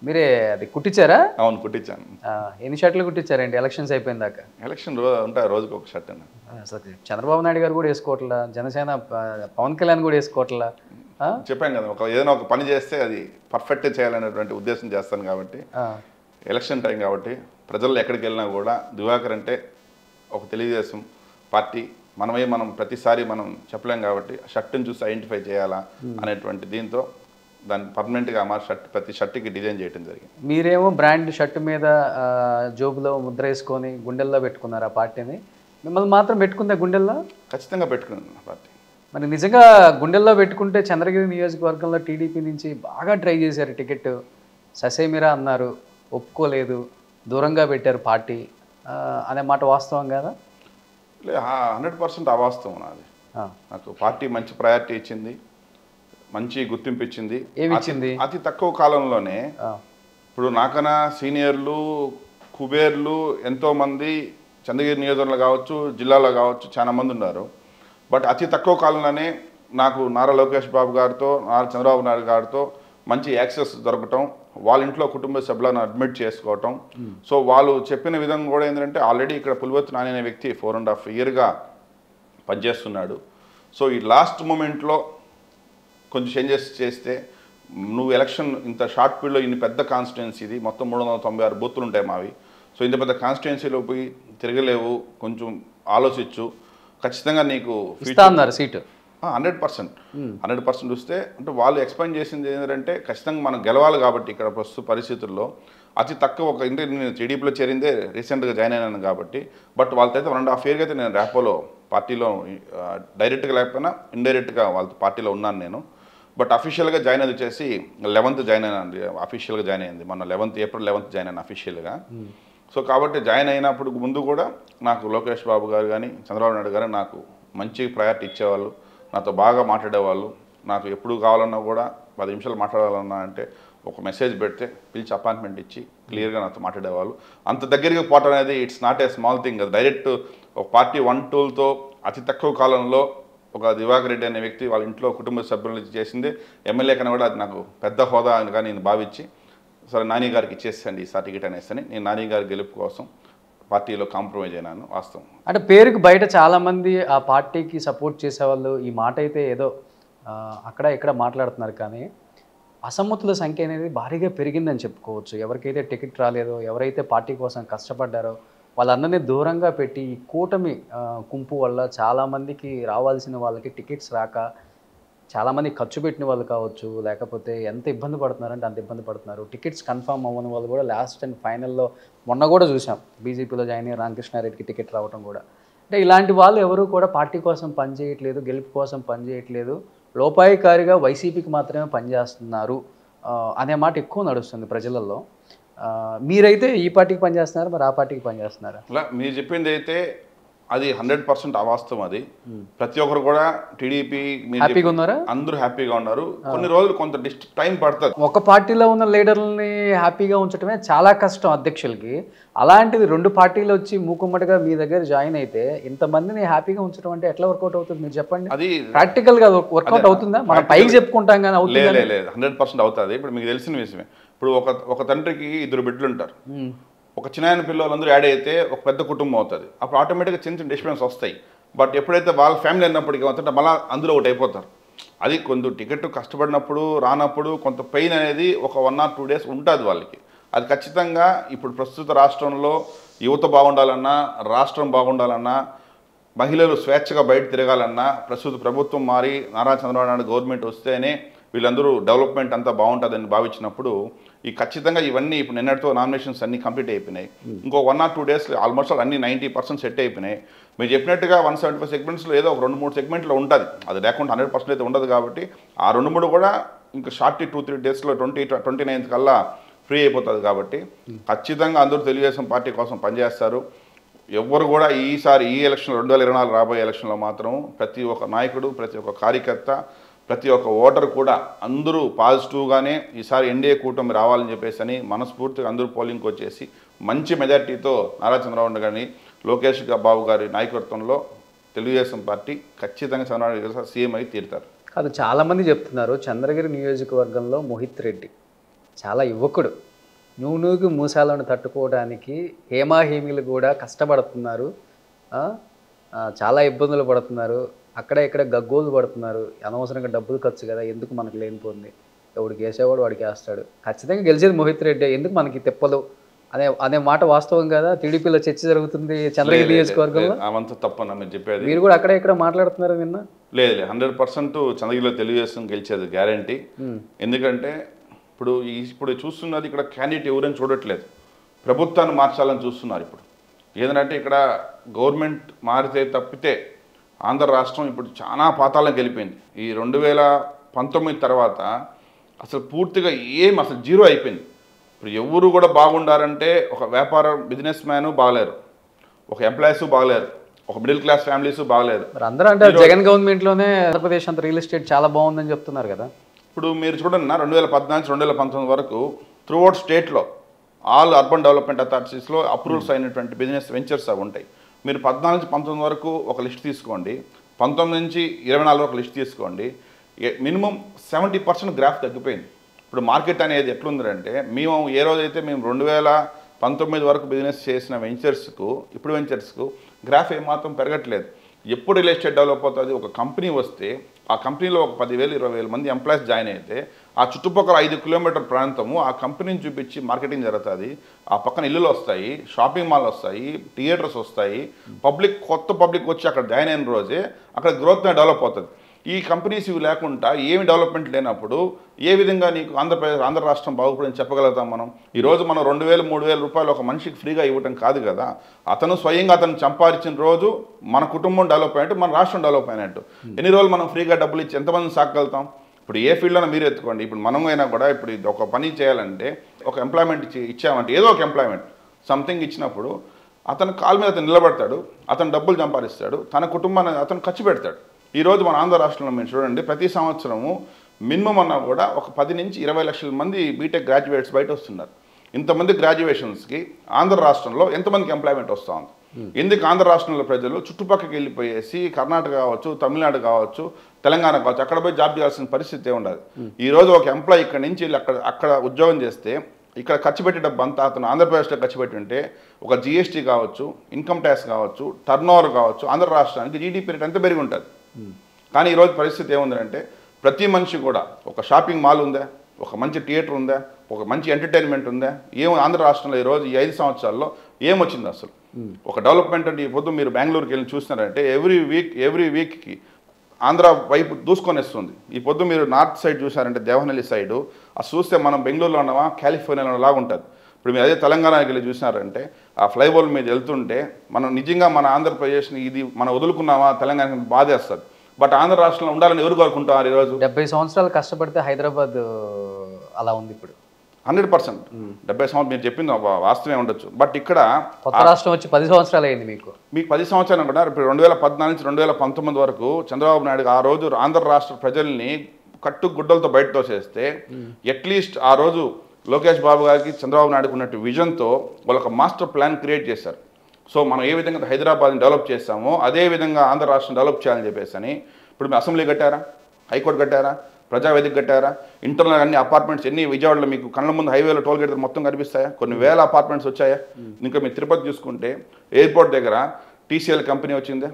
మీరే అది కుట్టించారా? అవును, కుట్టించాను. ఎన్ని షర్ట్లు కుట్టించారండి ఎలక్షన్స్ అయిపోయిన దాకా? ఎలక్షన్ ఉంటాయి, రోజుకి ఒక షర్ట్ అన్న. అసలు చంద్రబాబు నాయుడు గారు కూడా వేసుకోవట్లా, జనసేన పవన్ కళ్యాణ్ కూడా వేసుకోవట్లా. చెప్పాను కదా, ఏదైనా ఒక పని చేస్తే అది పర్ఫెక్ట్ చేయాలనేటువంటి ఉద్దేశం చేస్తాను. కాబట్టి ఎలక్షన్ టైం కాబట్టి ప్రజల్లో ఎక్కడికి వెళ్ళినా కూడా దివాకర్ అంటే ఒక తెలుగుదేశం పార్టీ మనం ప్రతిసారి మనం చెప్పలేం కాబట్టి షర్ట్ని చూసి ఐడెంటిఫై చేయాలా అనేటువంటి దీంతో దాన్ని పర్మనెంట్గా మా ప్రతి షర్ట్కి డిజైన్ చేయడం జరిగింది. మీరేమో బ్రాండ్ షర్ట్ మీద జోబులో ముద్ర వేసుకొని గుండెల్లో పెట్టుకున్నారు ఆ పార్టీని, మిమ్మల్ని మాత్రం పెట్టుకుందా గుండెల్లో? ఖచ్చితంగా పెట్టుకున్నాను పార్టీ. మరి నిజంగా గుండెల్లో పెట్టుకుంటే చంద్రగిరి నియోజకవర్గంలో టీడీపీ నుంచి బాగా ట్రై చేశారు, టికెట్ ససేమిరా అన్నారు, ఒప్పుకోలేదు, దూరంగా పెట్టారు పార్టీ అనే మాట వాస్తవం కదా? 100% అవాస్తవం నాది. నాకు పార్టీ మంచి ప్రయారిటీ ఇచ్చింది, మంచి గుర్తింపు ఇచ్చింది. ఏమిచ్చింది? అతి తక్కువ కాలంలోనే. ఇప్పుడు నాకన్నా సీనియర్లు, కుబేర్లు ఎంతోమంది చంద్రగిరి నియోజకవర్గంలో కావచ్చు, జిల్లాలో కావచ్చు చాలా మంది ఉన్నారు. బట్ అతి తక్కువ కాలంలోనే నాకు నారా లోకేష్ బాబు గారితో, నారా చంద్రబాబు నాయుడు గారితో మంచి యాక్సెస్ దొరకటం, వాళ్ళ ఇంట్లో కుటుంబ సభ్యులను అడ్మిట్ చేసుకోవటం. సో వాళ్ళు చెప్పిన విధంగా కూడా ఏంటంటే ఆల్రెడీ ఇక్కడ పులివర్తి నాని అనే వ్యక్తి 4.5 years పనిచేస్తున్నాడు. సో ఈ లాస్ట్ మూమెంట్లో కొంచెం చేంజెస్ చేస్తే నువ్వు ఎలక్షన్ ఇంత షార్ట్ పీరియడ్లో ఇన్ని పెద్ద కాన్స్టిట్యున్సీ, ఇది మొత్తం 396 బూతులు ఉంటాయి మావి. సో ఇంత పెద్ద కాన్స్టిట్యున్సీలో పోయి తిరగలేవు, కొంచెం ఆలోచించు, ఖచ్చితంగా నీకు అన్నారు సీటు 100% వస్తే. అంటే వాళ్ళు ఎక్స్ప్లెయిన్ చేసింది ఏంటంటే ఖచ్చితంగా మనం గెలవాలి కాబట్టి ఇక్కడ ప్రస్తుత పరిస్థితుల్లో అతి తక్కువ ఒక ఇంటి నేను టీడీపీలో చేరిందే రీసెంట్గా జాయిన్ అయినాను కాబట్టి. బట్ వాళ్ళతో అయితే 1.5 years అయితే నేను ర్యాపోలో పార్టీలో డైరెక్ట్గా లేకపోయినా ఇండైరెక్ట్గా వాళ్ళతో పార్టీలో ఉన్నాను నేను. బట్ అఫీషియల్గా జాయిన్ అది వచ్చేసి 11th జాయిన్ అయినా, అఫీషియల్గా జాయిన్ అయింది మొన్న April 11th జాయిన్ అయినా అఫీషియల్గా. సో కాబట్టి జాయిన్ అయినప్పుడు ముందు కూడా నాకు లోకేష్ బాబు గారు కానీ చంద్రబాబు నాయుడు గారు నాకు మంచి ప్రయారిటీ ఇచ్చేవాళ్ళు, నాతో బాగా మాట్లాడేవాళ్ళు. నాకు ఎప్పుడు కావాలన్నా కూడా 10 నిమిషాలు మాట్లాడాలన్నా అంటే ఒక మెసేజ్ పెడితే పిలిచి అపాయింట్మెంట్ ఇచ్చి క్లియర్గా నాతో మాట్లాడేవాళ్ళు. అంత దగ్గరికి పోవటం అనేది it's not a small thing కదా. డైరెక్ట్ ఒక పార్టీ 1 toolతో అతి తక్కువ కాలంలో ఒక దివాకర్ రెడ్డి అనే వ్యక్తి వాళ్ళ ఇంట్లో కుటుంబ సభ్యులు చేసింది ఎమ్మెల్యే కన్నా కూడా అది నాకు పెద్ద హోదా అని కానీ నేను భావించి సరే నాని గారికి ఇచ్చేసండి ఈ టికెట్ అనేసి నేను నాని గారి గెలుపు కోసం పార్టీలో కాంప్రమైజ్ అయినాను. వాస్తవం అంటే పేరుకి బయట చాలామంది ఆ పార్టీకి సపోర్ట్ చేసేవాళ్ళు ఈ మాట అయితే ఏదో అక్కడ ఇక్కడ మాట్లాడుతున్నారు, కానీ అసమ్మతుల సంఖ్య అనేది భారీగా పెరిగిందని చెప్పుకోవచ్చు. ఎవరికైతే టికెట్ రాలేదో, ఎవరైతే పార్టీ కోసం కష్టపడ్డారో వాళ్ళందరినీ దూరంగా పెట్టి ఈ కూటమి గుంపు వల్ల చాలామందికి రావాల్సిన వాళ్ళకి టికెట్స్ రాక చాలామంది ఖర్చు పెట్టిన వాళ్ళు కావచ్చు, లేకపోతే ఎంత ఇబ్బంది పడుతున్నారంటే అంత ఇబ్బంది పడుతున్నారు. టికెట్స్ కన్ఫర్మ్ అవ్వని వాళ్ళు కూడా లాస్ట్ అండ్ ఫైనల్లో మొన్న కూడా చూసాం బీజేపీలో జాయిన్ అయ్యి రామకృష్ణారెడ్డికి టికెట్ రావడం కూడా. అంటే ఇలాంటి వాళ్ళు ఎవరు కూడా పార్టీ కోసం పనిచేయట్లేదు, గెలుపు కోసం పనిచేయట్లేదు, లోపాయికారిగా వైసీపీకి మాత్రమే పనిచేస్తున్నారు అనే మాట ఎక్కువ నడుస్తుంది ప్రజలలో. మీరైతే ఈ పార్టీకి పనిచేస్తున్నారు, మరి ఆ పార్టీకి పనిచేస్తున్నారా? అలా మీరు చెప్పింది అయితే అది 100% అవాస్తవం. అది ప్రతి ఒక్కరు కూడా టీడీపీ హ్యాపీగా ఉన్నారా? అందరూ హ్యాపీగా ఉన్నారు. కొన్ని రోజులు కొంత టైం పడుతుంది. ఒక పార్టీలో ఉన్న లీడర్లని హ్యాపీగా ఉంచడమే చాలా కష్టం అధ్యక్షులకి. అలాంటిది 2 పార్టీలు వచ్చి మూకుమ్మడిగా మీ దగ్గర జాయిన్ అయితే ఇంతమందిని హ్యాపీగా ఉంచడం అంటే ఎట్లా వర్కౌట్ అవుతుంది మీరు చెప్పండి. అది ప్రాక్టికల్ గా వర్కౌట్ అవుతుందా? మనం పైకి చెప్పుకుంటాం కానీ అవుతుంది? లేదు 100% అవుతుంది. ఇప్పుడు మీకు తెలిసిన విషయమే. ఇప్పుడు ఒక తండ్రికి 2 బిడ్డలు ఉంటారు. ఒక చిన్న పిల్లలందరూ యాడ్ అయితే ఒక పెద్ద కుటుంబం అవుతుంది. అప్పుడు ఆటోమేటిక్గా చిన్న డిస్టర్బెన్స్ వస్తాయి. బట్ ఎప్పుడైతే వాళ్ళ ఫ్యామిలీ అన్నప్పటికీ అవుతుంటే మళ్ళీ అందులో ఒకటి అయిపోతారు. అది కొంత టికెట్ కష్టపడినప్పుడు రానప్పుడు కొంత పెయిన్ అనేది ఒక 1 or 2 days ఉంటుంది వాళ్ళకి. అది ఖచ్చితంగా ఇప్పుడు ప్రస్తుత రాష్ట్రంలో యువత బాగుండాలన్నా, రాష్ట్రం బాగుండాలన్నా, మహిళలు స్వేచ్ఛగా బయట తిరగాలన్నా ప్రస్తుత ప్రభుత్వం మారి నారా చంద్రబాబు నాయుడు గవర్నమెంట్ వస్తేనే వీళ్ళందరూ డెవలప్మెంట్ అంతా బాగుంటుందని భావించినప్పుడు ఈ ఖచ్చితంగా ఇవన్నీ ఇప్పుడు నిన్నటితో నామినేషన్స్ అన్నీ కంప్లీట్ అయిపోయినాయి. ఇంకో 1 or 2 days ఆల్మోస్ట్ అన్ని 90% సెట్ అయిపోయినాయి. మీరు చెప్పినట్టుగా 175 సెగ్మెంట్స్లో ఏదో ఒక 2-3 సెగ్మెంట్లో ఉంటుంది. అది లేకుండా 100% అయితే ఉండదు. కాబట్టి ఆ 2-3 కూడా ఇంకా షార్ట్ 2-3 daysలో 29th కల్లా ఫ్రీ అయిపోతుంది. కాబట్టి ఖచ్చితంగా అందరూ తెలుగుదేశం పార్టీ కోసం పనిచేస్తారు. ఎవ్వరు కూడా ఈసారి ఈ ఎలక్షన్ 2024 రాబోయే ఎలక్షన్లో మాత్రం ప్రతి ఒక్క నాయకుడు, ప్రతి ఒక్క కార్యకర్త, ప్రతి ఒక్క ఓటర్ కూడా అందరూ పాజిటివ్గానే ఈసారి ఎన్డీఏ కూటమి రావాలని చెప్పేసి అని మనస్ఫూర్తిగా అందరూ పోలింగ్కి వచ్చేసి మంచి మెజార్టీతో నారా చంద్రబాబు నాయుడు గారిని, లోకేష్ బాబు గారి నాయకత్వంలో తెలుగుదేశం పార్టీ ఖచ్చితంగా చంద్రబాబు గారు సీఎం అయి తీరుతారు. కాదు, చాలామంది చెప్తున్నారు చంద్రగిరి నియోజకవర్గంలో మోహిత్ రెడ్డి చాలా యువకుడు, నూనూకి మూసాలను తట్టుకోవడానికి హేమాహేమీలు కూడా కష్టపడుతున్నారు, చాలా ఇబ్బందులు పడుతున్నారు, అక్కడ ఇక్కడ గగ్గోలు పడుతున్నారు, అనవసరంగా డబ్బులు ఖర్చు కదా, ఎందుకు మనకు లేనిపోయింది, ఎవడికి వేసేవాడు వాడికి వేస్తాడు, ఖచ్చితంగా గెలిచేది మోహిత్ రెడ్డి, ఎందుకు మనకి తెప్పలు అనే మాట వాస్తవం కదా? టీడీపీలో చర్చ జరుగుతుంది చంద్రగిరి నియోజకవర్గంలో. అవంతా తప్పన్నా మీరు చెప్పేది. మీరు కూడా అక్కడ ఇక్కడ మాట్లాడుతున్నారు నిన్న. లేదు 100% చంద్రగిరిలో తెలుగుదేశం గెలిచేది గ్యారంటీ. ఎందుకంటే ఇప్పుడు చూస్తున్నది ఇక్కడ క్యాండిడేట్ ఎవరైనా చూడట్లేదు, ప్రభుత్వాన్ని మార్చాలని చూస్తున్నారు. ఇప్పుడు ఏదంటే ఇక్కడ గవర్నమెంట్ మారితే తప్పితే ఆంధ్ర రాష్ట్రం ఇప్పుడు చాలా పాతాళం గెలిపోయింది. ఈ 2019 తర్వాత అసలు పూర్తిగా అసలు జీరో అయిపోయింది. ఇప్పుడు ఎవరు కూడా బాగుండారంటే ఒక వ్యాపారం బిజినెస్ మ్యాను బాగలేరు, ఒక ఎంప్లాయీస్ బాగలేరు, ఒక మిడిల్ క్లాస్ ఫ్యామిలీస్ బాగలేరు. అందరూ అంటే జగన్ గవర్నమెంట్లోనే ఆంధ్రప్రదేశ్ అంత రియల్ ఎస్టేట్ చాలా బాగుందని చెప్తున్నారు కదా. ఇప్పుడు మీరు చూడండి 2014-2019 వరకు త్రూఅవుట్ స్టేట్లో ఆల్ అర్బన్ డెవలప్మెంట్ అథారిటీస్లో అప్రూవల్స్ అయినటువంటి బిజినెస్ వెంచర్స్ అవి ఉంటాయి. మీరు 14-19 వరకు ఒక లిస్ట్ తీసుకోండి, 19-24 ఒక లిస్ట్ తీసుకోండి, మినిమం 70% గ్రాఫ్ తగ్గిపోయింది. ఇప్పుడు మార్కెట్ అనేది ఎట్లుందంటే మేము ఏ రోజైతే మేము 2019 వరకు బిజినెస్ చేసిన వెంచర్స్కు ఇప్పుడు వెంచర్స్కు గ్రాఫ్ ఏమాత్రం పెరగట్లేదు. ఎప్పుడు రియల్ ఎస్టేట్ డెవలప్ అవుతుంది, ఒక కంపెనీ వస్తే ఆ కంపెనీలో ఒక 10,000 20,000 మంది ఎంప్లాయీస్ జాయిన్ అయితే ఆ చుట్టుపక్కల 5 కిలోమీటర్ ప్రాంతము ఆ కంపెనీని చూపించి మార్కెటింగ్ జరుగుతుంది. ఆ పక్కన ఇల్లులు వస్తాయి, షాపింగ్ మాల్ వస్తాయి, థియేటర్స్ వస్తాయి, కొత్త పబ్లిక్ వచ్చి అక్కడ జాయిన్ అయిన రోజే అక్కడ గ్రోత్ డెవలప్ అవుతుంది. ఈ కంపెనీస్ ఇవి లేకుండా ఏమి డెవలప్మెంట్ లేనప్పుడు ఏ విధంగా నీకు ఆంధ్ర రాష్ట్రం బాగుపడని చెప్పగలుగుతాం మనం? ఈరోజు మనం 2,000 3,000 రూపాయలు ఒక మనిషికి ఫ్రీగా ఇవ్వటం కాదు కదా. అతను స్వయంగా సంపాదించిన రోజు మన కుటుంబం డెవలప్ అయినట్టు, మన రాష్ట్రం డెవలప్ అయినట్టు. ఎన్ని రోజులు మనం ఫ్రీగా డబ్బులు ఇచ్చి ఎంతమందిని సాగలుగుతాం? ఇప్పుడు ఏ ఫీల్డ్లో మీరు ఎత్తుకోండి, ఇప్పుడు మనం అయినా కూడా ఇప్పుడు ఒక పని చేయాలంటే ఒక ఎంప్లాయ్మెంట్ ఇచ్చామంటే ఏదో ఒక ఎంప్లాయ్మెంట్ సంథింగ్ ఇచ్చినప్పుడు అతను కాలు మీద అతను నిలబడతాడు, అతను డబ్బులు సంపాదిస్తాడు, తన కుటుంబాన్ని అతను ఖర్చు పెడతాడు. ఈరోజు మన ఆంధ్ర రాష్ట్రంలో మీరు చూడండి, ప్రతి సంవత్సరము మినిమం అన్నా కూడా ఒక 10 నుంచి 20 లక్షల మంది బీటెక్ గ్రాడ్యుయేట్స్ బయట వస్తున్నారు. ఇంతమంది గ్రాడ్యుయేషన్స్కి ఆంధ్ర రాష్ట్రంలో ఎంతమందికి ఎంప్లాయ్మెంట్ వస్తూ ఉంది? ఎందుకు ఆంధ్ర రాష్ట్రంలో ప్రజలు చుట్టుపక్కలకి వెళ్ళిపోయేసి కర్ణాటక కావచ్చు, తమిళనాడు కావచ్చు, తెలంగాణ కావచ్చు, అక్కడ పోయి జాబ్ చేయాల్సిన పరిస్థితి ఉండదు. ఈరోజు ఒక ఎంప్లాయీ ఇక్కడ నుంచి వెళ్ళి అక్కడ ఉద్యోగం చేస్తే ఇక్కడ ఖర్చు పెట్టే డబ్బు అంతా అతను ఆంధ్రప్రదేశ్లో ఖర్చు పెట్టి ఉంటే ఒక జిఎస్టీ కావచ్చు, ఇన్కమ్ ట్యాక్స్ కావచ్చు, టర్న్ ఓవర్ కావచ్చు, ఆంధ్ర రాష్ట్రానికి జీడీపీ రేట్ ఎంత పెరిగి ఉంటుంది. కానీ ఈరోజు పరిస్థితి ఏముందంటే ప్రతి మనిషి కూడా ఒక షాపింగ్ మాల్ ఉందా, ఒక మంచి థియేటర్ ఉందా, ఒక మంచి ఎంటర్టైన్మెంట్ ఉందా? ఆంధ్ర రాష్ట్రంలో ఈరోజు ఈ 5 సంవత్సరాల్లో ఏమొచ్చింది అసలు? ఒక డెవలప్మెంట్ అంటే ఈ పొద్దు మీరు బెంగళూరుకి వెళ్ళి చూస్తున్నారంటే ఎవ్రీ వీక్కి ఆంధ్ర వైపు దూసుకొని వస్తుంది. ఈ పొద్దు మీరు నార్త్ సైడ్ చూసారంటే దేవనహల్లి సైడు అది చూస్తే మనం బెంగళూరులో ఉన్నామా కాలిఫోర్నియాలో లాగా ఉంటుంది. ఇప్పుడు మీరు అదే తెలంగాణకి వెళ్ళి చూసినారంటే ఆ ఫ్లైఓవర్ మీద వెళ్తుంటే మనం నిజంగా మన ఆంధ్రప్రదేశ్ని ఇది మనం వదులుకున్నామా తెలంగాణకి బాధేస్తుంది. బట్ ఆంధ్ర రాష్ట్రంలో ఉండాలని ఎవరు కోరుకుంటారు? ఈరోజు 70 సంవత్సరాలు కష్టపడితే హైదరాబాద్ అలా ఉంది ఇప్పుడు 100%. 70 సంవత్సరాలు మీరు చెప్పింది వాస్తవమే ఉండొచ్చు. బట్ ఇక్కడ కొత్త రాష్ట్రం వచ్చి 10 సంవత్సరాలు అయింది. మీకు 10 సంవత్సరాలు కూడా ఇప్పుడు 2014 నుంచి 2019 వరకు చంద్రబాబు నాయుడు ఆ రోజు ఆంధ్ర రాష్ట్ర ప్రజల్ని కట్టుగుడ్డలతో బయట తోసేస్తే అట్లీస్ట్ ఆ రోజు లోకేష్ బాబు గారికి చంద్రబాబు నాయుడుకు ఉన్నట్టు విజన్తో వాళ్ళొక మాస్టర్ ప్లాన్ క్రియేట్ చేశారు. సో మనం ఏ విధంగా హైదరాబాద్ని డెవలప్ చేస్తామో అదే విధంగా ఆంధ్ర రాష్ట్రం డెవలప్ చేయాలని చెప్పేసి అని ఇప్పుడు మీరు అసెంబ్లీ కట్టారా, హైకోర్టు కట్టారా, ప్రజావేదిక కట్టారా, ఇంటర్నల్ అన్ని అపార్ట్మెంట్స్ ఎన్ని విజయవాడలో మీకు కళ్ళ ముందు హైవేలో టోల్ గేట్ మొత్తం కనిపిస్తాయా? కొన్ని వేల అపార్ట్మెంట్స్ వచ్చాయా? ఇంకా మీరు తిరుపతి చూసుకుంటే ఎయిర్పోర్ట్ దగ్గర టీసీఎల్ కంపెనీ వచ్చిందా,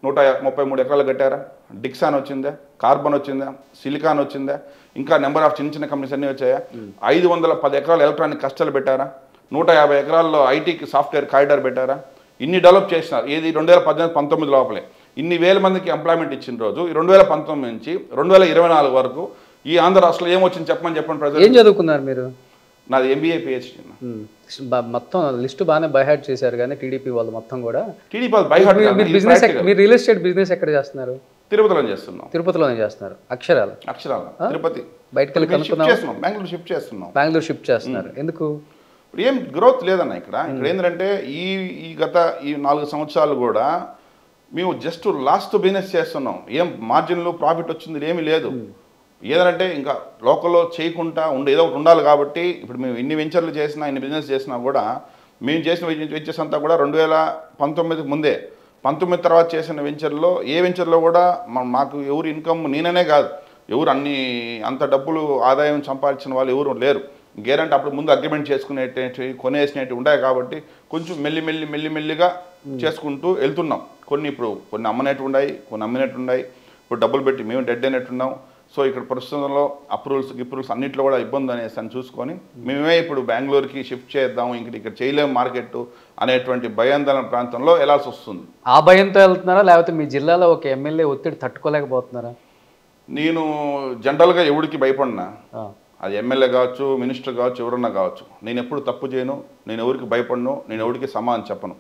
133 ఎకరాలు కట్టారా? డిక్సాన్ వచ్చిందా, కార్బన్ వచ్చిందా, సిలికాన్ వచ్చిందా, ఇంకా నెంబర్ ఆఫ్ చిన్న చిన్న కంపెనీస్ అన్నీ వచ్చాయా? 510 ఎకరాలు ఎలక్ట్రానిక్ కష్టాలు పెట్టారా? 150 ఎకరాల్లో ఐటీకి సాఫ్ట్వేర్ కారిడార్ పెట్టారా? ఇన్ని డెవలప్ చేసినారు. ఏది 2018-19 లోపలే ఇన్ని వేల మందికి ఎంప్లాయ్మెంట్ ఇచ్చిన రోజు ఈ 2019 నుంచి 2024 వరకు ఈ ఆంధ్ర రాష్ట్రంలో ఏమొచ్చింది చెప్పండి ప్రజలు. ఏం చదువుకున్నారు మీరు? నాది ఎంబీఏ పిహెచ్డీ. మొత్తం లిస్ట్ బాగానే బైహార్ట్ చేశారు కానీ టీడీపీ వాళ్ళు మొత్తం కూడా. టీడీపీ వాళ్ళు బైహార్ట్. మీరు రియల్ ఎస్టేట్ బిజినెస్ ఎక్కడ చేస్తున్నారు? తిరుపతిలో చేస్తున్నాం. తిరుపతిలోనే చేస్తున్నారు. అక్షరాలు తిరుపతి బయటకు వెళ్ళి కనుక్కున్నాం. బెంగళూరు షిఫ్ట్ చేస్తున్నాం. బెంగళూరు షిఫ్ట్ చేస్తున్నారు. ఎందుకు? ఇప్పుడు ఏం గ్రోత్ లేదన్న ఇక్కడ ఏంటంటే ఈ గత 4 సంవత్సరాలు కూడా మేము జస్ట్ లాస్ట్ బిజినెస్ చేస్తున్నాం. ఏం మార్జిన్లు ప్రాఫిట్ వచ్చింది ఏమీ లేదు. ఏదంటే ఇంకా లోకల్లో చేయకుండా ఏదో ఒకటి ఉండాలి కాబట్టి ఇప్పుడు మేము ఇన్ని వెంచర్లు చేసినా ఇన్ని బిజినెస్ చేసినా కూడా మేము చేసిన వెంచర్స్ అంతా కూడా 2019కి ముందే 19 తర్వాత చేసిన వెంచర్లో ఏ వెంచర్లో కూడా మాకు ఎవరు ఇన్కమ్ నేననే కాదు ఎవరు అంత డబ్బులు ఆదాయం సంపాదించిన వాళ్ళు ఎవరు లేరు. గేరంటే అప్పుడు ముందు అగ్రిమెంట్ చేసుకునేటి కొనేసినవి ఉన్నాయి కాబట్టి కొంచెం మెల్లిగా చేసుకుంటూ వెళ్తున్నాం. కొన్ని అమ్మనేట్టు ఉన్నాయి, కొన్ని అమ్మినట్టు ఉన్నాయి. ఇప్పుడు డబ్బులు పెట్టి మేము డెడ్ అయినట్టున్నాం. సో ఇక్కడ ప్రస్తుతంలో అప్రూవల్స్ అన్నింటిలో కూడా ఇబ్బంది అనేసి అని చూసుకొని మేమే ఇప్పుడు బెంగళూరుకి షిఫ్ట్ చేద్దాం, ఇక్కడ చేయలేము మార్కెట్ అనేటువంటి భయాందోళన ప్రాంతంలో వెళ్ళాల్సి వస్తుంది. ఆ భయంతో వెళ్తున్నారా లేకపోతే మీ జిల్లాలో ఒక ఎమ్మెల్యే ఒత్తిడి తట్టుకోలేకపోతున్నారా? నేను జనరల్గా ఎవరికి భయపడినా, అది ఎమ్మెల్యే కావచ్చు, మినిస్టర్ కావచ్చు, ఎవరన్నా కావచ్చు, నేను ఎప్పుడు తప్పు చేయను, నేను ఎవరికి భయపడను, నేను ఎవరికి సమాధానం చెప్పను.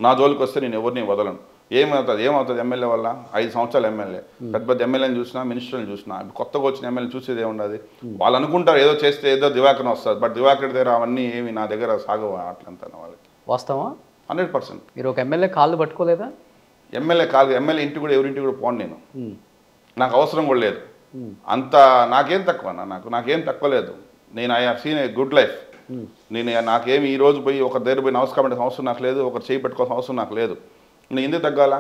నా జోలికి వస్తే నేను ఎవరిని వదలను. ఏమవుతుంది ఎమ్మెల్యే వల్ల? 5 సంవత్సరాలు ఎమ్మెల్యే, పెద్ద ఎమ్మెల్యేని చూసినా, మినిస్టర్ని చూసినా, కొత్తగా వచ్చిన ఎమ్మెల్యే చూసేది ఏముండదు. వాళ్ళు అనుకుంటారు ఏదో చేస్తే ఏదో దివాకరణ వస్తుంది. బట్ దివాకర్ దగ్గర అవన్నీ ఏమి నా దగ్గర సాగవు. అట్లంతా వాళ్ళకి వాస్తవా? 100%. మీరు ఒక ఎమ్మెల్యే కాళ్ళు పట్టుకోలేదా? ఎమ్మెల్యే ఇంటి కూడా ఎవరింటి కూడా పోను నేను. నాకు అవసరం కూడా లేదు. అంత నాకేం తక్కువ నాకేం తక్కువ లేదు. నేను I have seen a good life. నాకేమి ఈ రోజు పోయి ఒక దగ్గర పోయి నమస్కారం పెట్టే అవసరం నాకు లేదు, ఒకరు చేయి పెట్టుకోవాల్సిన అవసరం నాకు లేదు. నేను ఎందుకు తగ్గాలా?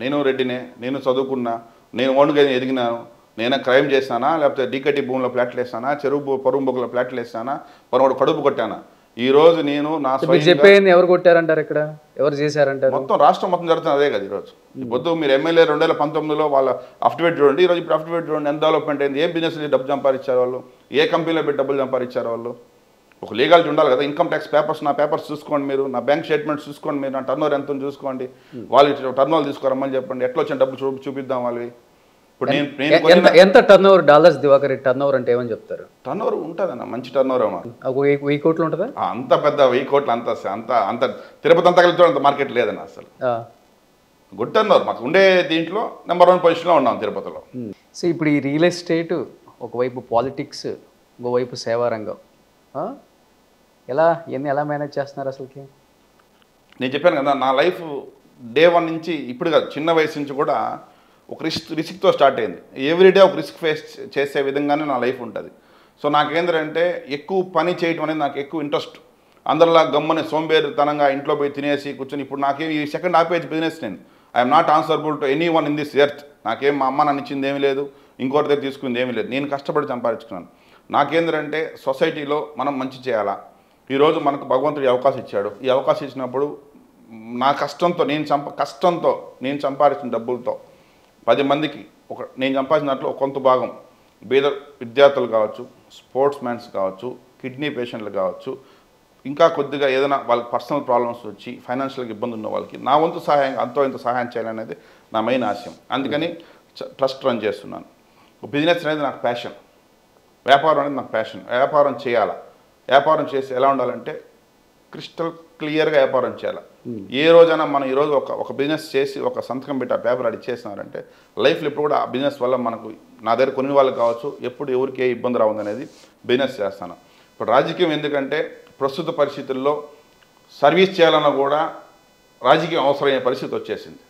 నేను రెడ్డినే, నేను చదువుకున్నా, నేను ఓన్గా ఎదిగినాను. నేనే క్రైమ్ చేశానా, లేకపోతే డీకటి భూమిలో ఫ్లాట్లు వేసానా, పరువు బొగ్గులో ఫ్లాట్లు వేసానా, పరువు కడుపు కొట్టానా? ఈ రోజు నేను నా చెప్పేది ఎవరు కొట్టారంటారు, ఇక్కడ ఎవరు చేశారంటారు? మొత్తం రాష్ట్రం మొత్తం జరుగుతుంది అదే కదా ఈరోజు. పొద్దు మీరు ఎమ్మెల్యే 2019లో వాళ్ళ అఫిడవిట్ చూడండి, ఈరోజు ఇప్పుడు అఫిడవిట్ చూడండి, ఎంత డెవలప్మెంట్ అయింది, ఏ బిజినెస్ డబ్బు సంపాదించారు వాళ్ళు, ఏ కంపెనీలో పెట్టి డబ్బులు సంపాదించారు వాళ్ళు. ఒక లీగాలిటీ ఉండాలి కదా. ఇన్కమ్ ట్యాక్స్ పేపర్స్, నా పేపర్స్ చూసుకోండి మీరు, నా బ్యాంక్ స్టేట్మెంట్స్ చూసుకోండి మీరు, నా టర్నోవర్ ఎంత చూసుకోండి, వాళ్ళు టర్నోవర్ తీసుకోరమ్మని చెప్పండి, ఎట్లా వచ్చిన డబ్బులు చూపిద్దాం వాళ్ళవి. ఇప్పుడు ఎంత టర్నోవర్ డాలర్స్ దివాకర్ టర్నోవర్ అంటే ఏమని చెప్తారు? టర్నోవర్ ఉంటుందన్న, మంచి టర్నోవర్ అమ్మా. 1000 కోట్లు ఉంటుందా? అంత పెద్ద 1000 కోట్లు అంత తిరుపతి అంతా కలిపి అంత మార్కెట్ లేదన్న అసలు. గుడ్ టర్నోవర్ మాకు ఉండే దీంట్లో నెంబర్ 1 పొజిషన్లో ఉన్నాం తిరుపతిలో. సో ఇప్పుడు ఈ రియల్ ఎస్టేట్ ఒకవైపు పాలిటిక్స్, ఇంకోవైపు సేవా రంగం, ఎలా మేనేజ్ చేస్తున్నారు అసలుకి? నేను చెప్పాను కదా, నా లైఫ్ డే 1 నుంచి ఇప్పుడు కాదు, చిన్న వయసు నుంచి కూడా ఒక రిస్క్తో స్టార్ట్ అయింది. ఎవ్రీడే ఒక రిస్క్ ఫేస్ చేసే విధంగానే నా లైఫ్ ఉంటుంది. సో నాకేంటంటే ఎక్కువ పని చేయటం అనేది నాకు ఎక్కువ ఇంట్రెస్ట్. అందరిలా గమ్మని సోంబేరితనంగా ఇంట్లో పోయి తినేసి కూర్చొని, ఇప్పుడు నాకేం ఈ సెకండ్ ఆపేజ్ బిజినెస్, నేను I'm not answerable to any one in this earth. నాకేం మా అమ్మ నన్ను ఇచ్చింది ఏమీ లేదు, ఇంకోటి దగ్గర తీసుకుంది ఏమీ లేదు, నేను కష్టపడి సంపాదించుకున్నాను. నాకేంటంటే సొసైటీలో మనం మంచి చేయాలా. ఈరోజు మనకు భగవంతుడు అవకాశం ఇచ్చాడు. ఈ అవకాశం ఇచ్చినప్పుడు నా కష్టంతో నేను సంపాదించిన డబ్బులతో 10 మందికి నేను సంపాదించిన దాంట్లో కొంత భాగం బీద విద్యార్థులు కావచ్చు, స్పోర్ట్స్ మ్యాన్స్ కావచ్చు, కిడ్నీ పేషెంట్లు కావచ్చు, ఇంకా కొద్దిగా ఏదైనా వాళ్ళకి పర్సనల్ ప్రాబ్లమ్స్ వచ్చి ఫైనాన్షియల్గా ఇబ్బంది ఉన్న వాళ్ళకి నా వంతు సహాయం ఇంత సహాయం చేయాలనేది నా మెయిన్ ఆశయం. అందుకని ట్రస్ట్ రన్ చేస్తున్నాను. బిజినెస్ అనేది నాకు ప్యాషన్, వ్యాపారం అనేది నాకు ప్యాషన్. వ్యాపారం చేయాలా, వ్యాపారం చేసి ఎలా ఉండాలంటే క్రిస్టల్ క్లియర్గా వ్యాపారం చేయాలి. ఏ రోజైనా మనం ఈరోజు ఒక బిజినెస్ చేసి ఒక సంతకం పెట్టి ఆ పేపర్ అడిగి చేసినారంటే లైఫ్లో ఇప్పుడు కూడా ఆ బిజినెస్ వల్ల మనకు, నా దగ్గర కొన్ని వాళ్ళు కావచ్చు, ఎప్పుడు ఎవరికి ఏ ఇబ్బంది రావుందనేది బిజినెస్ చేస్తాను. ఇప్పుడు రాజకీయం ఎందుకంటే ప్రస్తుత పరిస్థితుల్లో సర్వీస్ చేయాలన్నా కూడా రాజకీయం అవసరమైన పరిస్థితి వచ్చేసింది.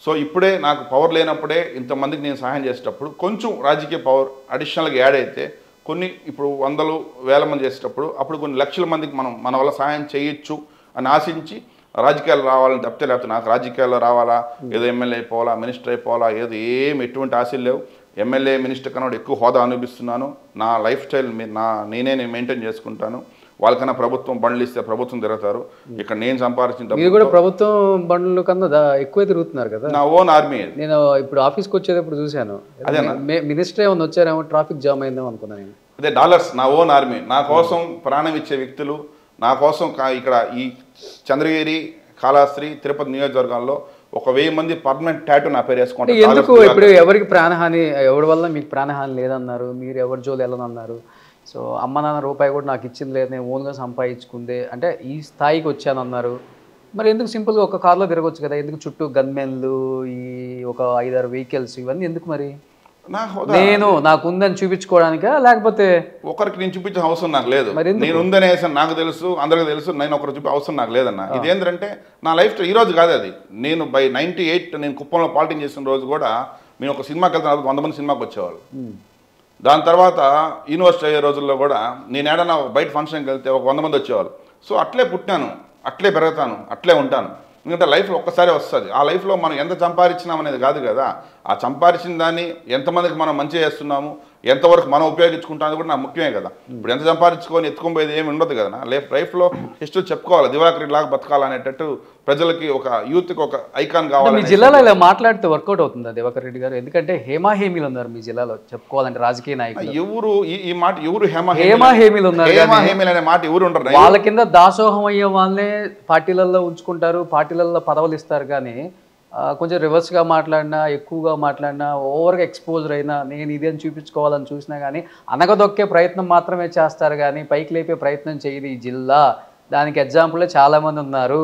సో ఇప్పుడే నాకు పవర్ లేనప్పుడే ఇంతమందికి నేను సహాయం చేసేటప్పుడు కొంచెం రాజకీయ పవర్ అడిషనల్గా యాడ్ అయితే కొన్ని ఇప్పుడు 100,000 మంది చేసేటప్పుడు అప్పుడు కొన్ని లక్షల మందికి మన వల్ల సహాయం చేయొచ్చు అని ఆశించి రాజకీయాలు రావాలని తప్పితే, లేకపోతే నాకు రాజకీయాల్లో రావాలా, ఏదో ఎమ్మెల్యే అయిపోవాలా, మినిస్టర్ అయిపోవాలా, ఎటువంటి ఆశలు లేవు. ఎమ్మెల్యే మినిస్టర్ కన్నా ఎక్కువ హోదా అనిపిస్తున్నాను. నా లైఫ్ స్టైల్ నేనే మెయింటైన్ చేసుకుంటాను. వాళ్ళకన్నా ప్రభుత్వం బండ్లు ఇస్తే ప్రభుత్వం తిరుగుతారు. ఇక్కడ నేను సంపాదించిన మీరు కూడా ప్రభుత్వం బండ్ల కన్నా ఎక్కువ తిరుగుతున్నారు కదా. నా ఓన్ ఆర్మీ. నేను ఇప్పుడు ఆఫీస్కి వచ్చేటప్పుడు చూశాను, అదే మినిస్టర్ ఏమన్నా వచ్చారేమో, ట్రాఫిక్ జామ్ అయిందేమో అనుకున్నాను నేను. అదే డాలర్స్, నా ఓన్ ఆర్మీ. నా కోసం ప్రాణం ఇచ్చే వ్యక్తులు, నా కోసం ఇక్కడ ఈ చంద్రగిరి, కాళహస్త్రి, తిరుపతి నియోజకవర్గాల్లో 1000 మంది పర్మనెంట్ టాటూ నా పేరు వేసుకుంటారు. ఎందుకు ఇప్పుడు ఎవరికి ప్రాణహాని, ఎవరి వల్ల మీకు ప్రాణహాని లేదన్నారు, మీరు ఎవరి జోలు వెళ్ళనన్నారు. సో అమ్మ నాన్న రూపాయి కూడా నాకు ఇచ్చింది లేదు, నేను ఓన్గా సంపాదించుకుందే అంటే ఈ స్థాయికి వచ్చానన్నారు. మరి ఎందుకు సింపుల్గా ఒక కార్లో తిరగవచ్చు కదా, ఎందుకు చుట్టూ గన్మెన్లు, ఈ ఒక 5-6 వెహికల్స్, ఇవన్నీ ఎందుకు? మరి నేను నాకు ఉందని చూపించుకోవడానికా, లేకపోతే ఒకరికి నేను చూపించే అవసరం నాకు లేదు. నేను ఉందనేసి నాకు తెలుసు, అందరికీ తెలుసు, నేను ఒకరు చూపే అవసరం నాకు లేదన్న. ఇదేంటంటే నా లైఫ్ ఈ రోజు కాదు అది. నేను బై 98 నేను కుప్పంలో పాలిటింగ్ చేసిన రోజు కూడా మేము ఒక సినిమాకి వెళ్తాను, 100 మంది సినిమాకి వచ్చేవాళ్ళు. దాని తర్వాత యూనివర్సిటీ అయ్యే రోజుల్లో కూడా నేను ఏడన్నా బయట ఫంక్షన్కి వెళ్తే 100 మంది వచ్చేవాళ్ళు. సో అట్లే పుట్టాను, అట్లే పెరుగుతాను, అట్లే ఉంటాను. ఎందుకంటే లైఫ్లో ఒక్కసారి వస్తుంది. ఆ లైఫ్లో మనం ఎంత సంపాదించినాం అనేది కాదు కదా, ఆ సంపాదించిన దాన్ని ఎంతమందికి మనం మంచి చేస్తున్నాము, ఎంతవరకు మనం ఉపయోగించుకుంటామని కూడా నాకు ముఖ్యమే కదా. ఇప్పుడు ఎంత సంపాదించుకొని ఎత్తుకోబోయేది ఏమి ఉండదు కదా. లైఫ్లో హిస్టరీ చెప్పుకోవాలి, దివాకర్ లాగా బతకాలనేటట్టు ప్రజలకి, ఒక యూత్కి ఒక ఐకాన్ కావాలి. మీ జిల్లాలో ఇలా మాట్లాడితే వర్కౌట్ అవుతుందా దివాకర్ రెడ్డి గారు? ఎందుకంటే హేమాహేమీలు ఉన్నారు మీ జిల్లాలో, చెప్పుకోవాలంటే రాజకీయ నాయకులు. ఎవరు ఈ మాట ఎవరు హేమాహేమీలు ఉన్నారు, హేమాహేమీలు అనే మాట ఎవరు ఉండరు. వాళ్ళ కింద దాసోహం అయ్యే వాళ్ళనే పార్టీలలో ఉంచుకుంటారు, పార్టీలలో పదవులు ఇస్తారు. కానీ కొంచెం రివర్స్గా మాట్లాడినా, ఎక్కువగా మాట్లాడినా, ఓవర్గా ఎక్స్పోజర్ అయినా, నేను ఇది అని చూపించుకోవాలని చూసినా కానీ అనగదొక్కే ప్రయత్నం మాత్రమే చేస్తారు, కానీ పైకి లేపే ప్రయత్నం చేయదు ఈ జిల్లా. దానికి ఎగ్జాంపుల్ చాలామంది ఉన్నారు.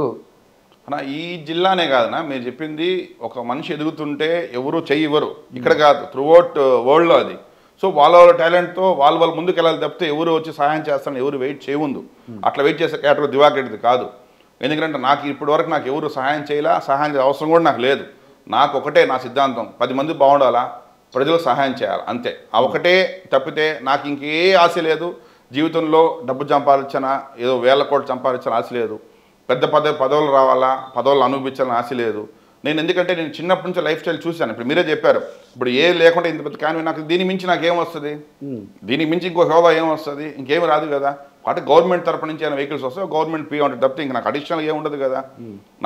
అన్న ఈ జిల్లానే కాదన్నా మీరు చెప్పింది, ఒక మనిషి ఎదుగుతుంటే ఎవరు చెయ్యవరు, ఇక్కడ కాదు త్రూఅవుట్ వరల్డ్లో అది. సో వాళ్ళ టాలెంట్తో వాళ్ళు ముందుకు వెళ్ళాలి తప్పితే ఎవరు వచ్చి సహాయం చేస్తారని ఎవరు వెయిట్ చేయముందు. అట్లా వెయిట్ చేసే కేటగిరీ దివాకర్ రెడ్డిది కాదు. ఎందుకంటే నాకు ఇప్పటి వరకు నాకు ఎవరు సహాయం చేయాలా, సహాయం చేసే అవసరం కూడా నాకు లేదు. నాకు ఒకటే నా సిద్ధాంతం, 10 మంది బాగుండాలా, ప్రజలకు సహాయం చేయాలి, అంతే. ఆ ఒకటే తప్పితే నాకు ఇంకే ఆశ లేదు. జీవితంలో డబ్బు సంపాదించానా, ఏదో 1000 కోట్లు సంపాదించాలని ఆశ లేదు. పెద్ద పదవులు రావాలా, పదవులు అనుభవించాలని ఆశ లేదు. నేను ఎందుకంటే నేను చిన్నప్పటి నుంచి లైఫ్ స్టైల్ చూశాను. ఇప్పుడు మీరే చెప్పారు, ఇప్పుడు ఏ లేకుండా ఇంత పెద్ద కానీ నాకు దీని మించి నాకేం వస్తుంది, దీనికి మించి ఇంకో హోదా ఏం వస్తుంది, ఇంకేం రాదు కదా. అంటే గవర్నమెంట్ తరపు నుంచి ఏమైనా వెహికల్స్ వస్తాయి, గవర్నమెంట్ పే ఉంటుంది తప్పితే ఇంక నాకు అడిషనల్ ఏం ఉండదు కదా.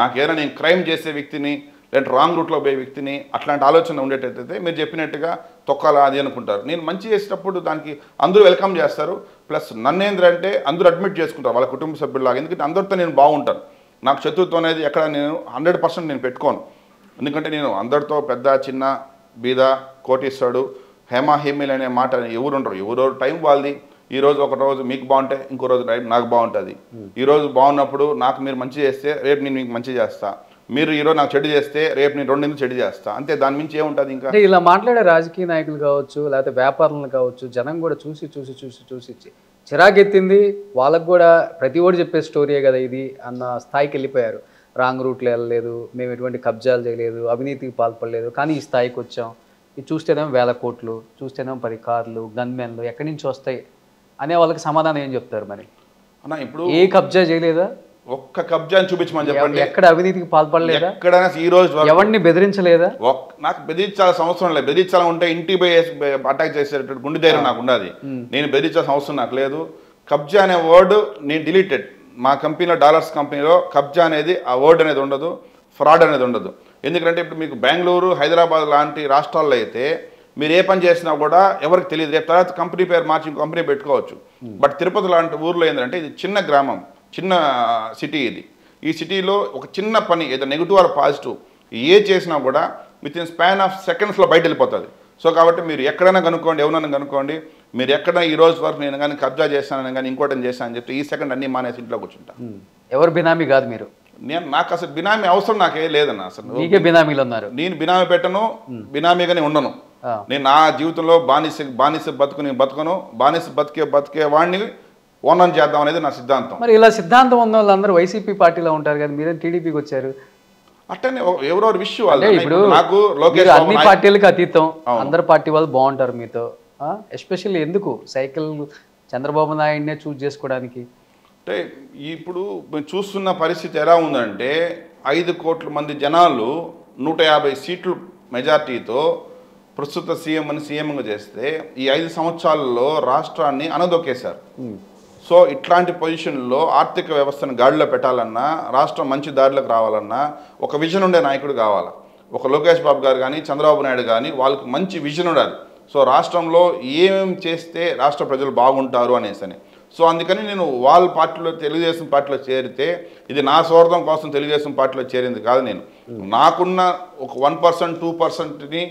నాకేదైనా నేను క్రైమ్ చేసే వ్యక్తిని లేదంటే రాంగ్ రూట్లో పోయే వ్యక్తిని అట్లాంటి ఆలోచన ఉండేటట్టయితే మీరు చెప్పినట్టుగా తొక్కాలా అది అనుకుంటారు. నేను మంచి చేసేటప్పుడు దానికి అందరూ వెల్కమ్ చేస్తారు. ప్లస్ నన్నేంద్రంటే అందరూ అడ్మిట్ చేసుకుంటారు వాళ్ళ కుటుంబ సభ్యులాగా, ఎందుకంటే అందరితో నేను బాగుంటాను. నాకు శత్రుత్వం అనేది ఎక్కడ నేను 100% నేను పెట్టుకోను. ఎందుకంటే నేను అందరితో పెద్ద చిన్న బీద కోటీశ్వరుడు హేమీలు అనే మాట ఎవరు ఉండరు. ఎవరో టైం వాళ్ళది. ఈరోజు ఒక రోజు మీకు బాగుంటే ఇంకో రోజు నాకు బాగుంటుంది. ఈరోజు బాగున్నప్పుడు నాకు మీరు మంచి చేస్తే రేపు నేను మీకు మంచి చేస్తా, మీరు ఈరోజు నాకు చెడు చేస్తే రేపు నేను రెండింటికి చెడు చేస్తా, అంతే. దాని మించి ఏముంటుంది ఇంకా. ఇలా మాట్లాడే రాజకీయ నాయకులు కావచ్చు లేకపోతే వ్యాపారులు కావచ్చు, జనం కూడా చూసి చిరాకెత్తింది. వాళ్ళకు కూడా ప్రతి ఒక్కటి చెప్పే స్టోరీయే కదా ఇది అన్న స్థాయికి వెళ్ళిపోయారు. రాంగ్ రూట్లో వెళ్ళలేదు, మేము ఎటువంటి కబ్జాలు చేయలేదు, అవినీతికి పాల్పడలేదు, కానీ ఈ స్థాయికి వచ్చాం. ఇది చూస్తేనేమో 1000 కోట్లు, చూస్తేనేమో 10 కార్లు, గన్మెన్లు ఎక్కడి నుంచి వస్తాయి అనే వాళ్ళకి సమాధానం ఏం చెప్తారు మరి? అన్న ఇప్పుడు ఏ కబ్జా చేయలేదా? ఒక్క కబ్జాని చూపించమని చెప్పండి. ఎక్కడ అవినీతికి పాల్పడలేదా? ఎక్కడైనా ఈ రోజు ఎవరిని బెదిరించలేదా? నాకు బెదిరించాల్సిన అవసరం లేదు. బెదిరించాలని ఉంటే ఇంటికి పోయి అటాక్ చేసేటట్టు గుండె ధైర్యం నాకు ఉన్నది. నేను బెదిరించాల్సిన అవసరం నాకు లేదు. కబ్జా అనే వర్డ్ నేను డిలీటెడ్. మా కంపెనీలో డాలర్స్ కంపెనీలో కబ్జా అనేది ఆ వర్డ్ అనేది ఉండదు, ఫ్రాడ్ అనేది ఉండదు. ఎందుకంటే ఇప్పుడు మీకు బెంగళూరు హైదరాబాద్ లాంటి రాష్ట్రాల్లో అయితే మీరు ఏ పని చేసినా కూడా ఎవరికి తెలియదు. రేపు తర్వాత కంపెనీ పేరు మార్చి కంపెనీ పెట్టుకోవచ్చు. బట్ తిరుపతి లాంటి ఊర్లో ఏంటంటే ఇది చిన్న గ్రామం, చిన్న సిటీ. ఇది ఈ సిటీలో ఒక చిన్న పని ఏదో నెగిటివ్ ఆర్ పాజిటివ్ ఏ చేసినా కూడా విత్ ఇన్ స్పాన్ ఆఫ్ సెకండ్స్లో బయట వెళ్ళిపోతుంది. సో కాబట్టి మీరు ఎక్కడైనా కనుక్కోండి, ఎవరైనా కనుక్కోండి, మీరు ఎక్కడ ఈ రోజు వరకు నేను కానీ కబ్జా చేస్తానని కానీ ఇంకోటి చేస్తానని చెప్తే ఈ సెకండ్ అన్నీ మానేసి ఇంట్లో కూర్చుంటా. ఎవరు బినామీ కాదు మీరు? నాకు అసలు బినామీ అవసరం నాకే లేదన్న. అసలు నీకే బినామీలు ఉన్నారు. నేను బినామీ పెట్టను, బినామీగానే ఉండను. నేను నా జీవితంలో బానిస బతుకను, బానిస బతికే వాడిని ఓనం చేద్దాం అనేది నా సిద్ధాంతం. మరి ఇలా సిద్ధాంతం ఉన్న వాళ్ళందరూ వైసీపీ పార్టీలో ఉంటారు కదా, మీరేం టీడీపీకి వచ్చారు? అట్టనే ఎవరెవరు విషయం వాళ్ళు. ఇప్పుడు నాకు లోకేష్ అన్ని పార్టీలకు అతీతం, అందరు పార్టీ వాళ్ళు బాగుంటారు మీతో. ఎస్పెషల్లీ ఎందుకు సైకిల్ చంద్రబాబు నాయుడినే చూస్ చేసుకోవడానికి? అంటే ఇప్పుడు చూస్తున్న పరిస్థితి ఎలా ఉందంటే 5 కోట్ల మంది జనాలు 150 సీట్లు మెజార్టీతో ప్రస్తుత సీఎంని సీఎంగా చేస్తే ఈ 5 సంవత్సరాల్లో రాష్ట్రాన్ని అనదొక్కేశారు. సో ఇట్లాంటి పొజిషన్లో ఆర్థిక వ్యవస్థను గాడిలో పెట్టాలన్నా, రాష్ట్రం మంచి దారిలోకి రావాలన్నా ఒక విజన్ ఉండే నాయకుడు కావాలి. ఒక లోకేష్ బాబు గారు కానీ చంద్రబాబు నాయుడు కానీ వాళ్ళకి మంచి విజన్ ఉండాలి. సో రాష్ట్రంలో ఏమేమి చేస్తే రాష్ట్ర ప్రజలు బాగుంటారు అనేసి. సో అందుకని నేను వాళ్ళ పార్టీలో తెలుగుదేశం పార్టీలో చేరితే ఇది నా స్వార్థం కోసం తెలుగుదేశం పార్టీలో చేరింది కాదు. నేను నాకున్న ఒక 1% 2%ని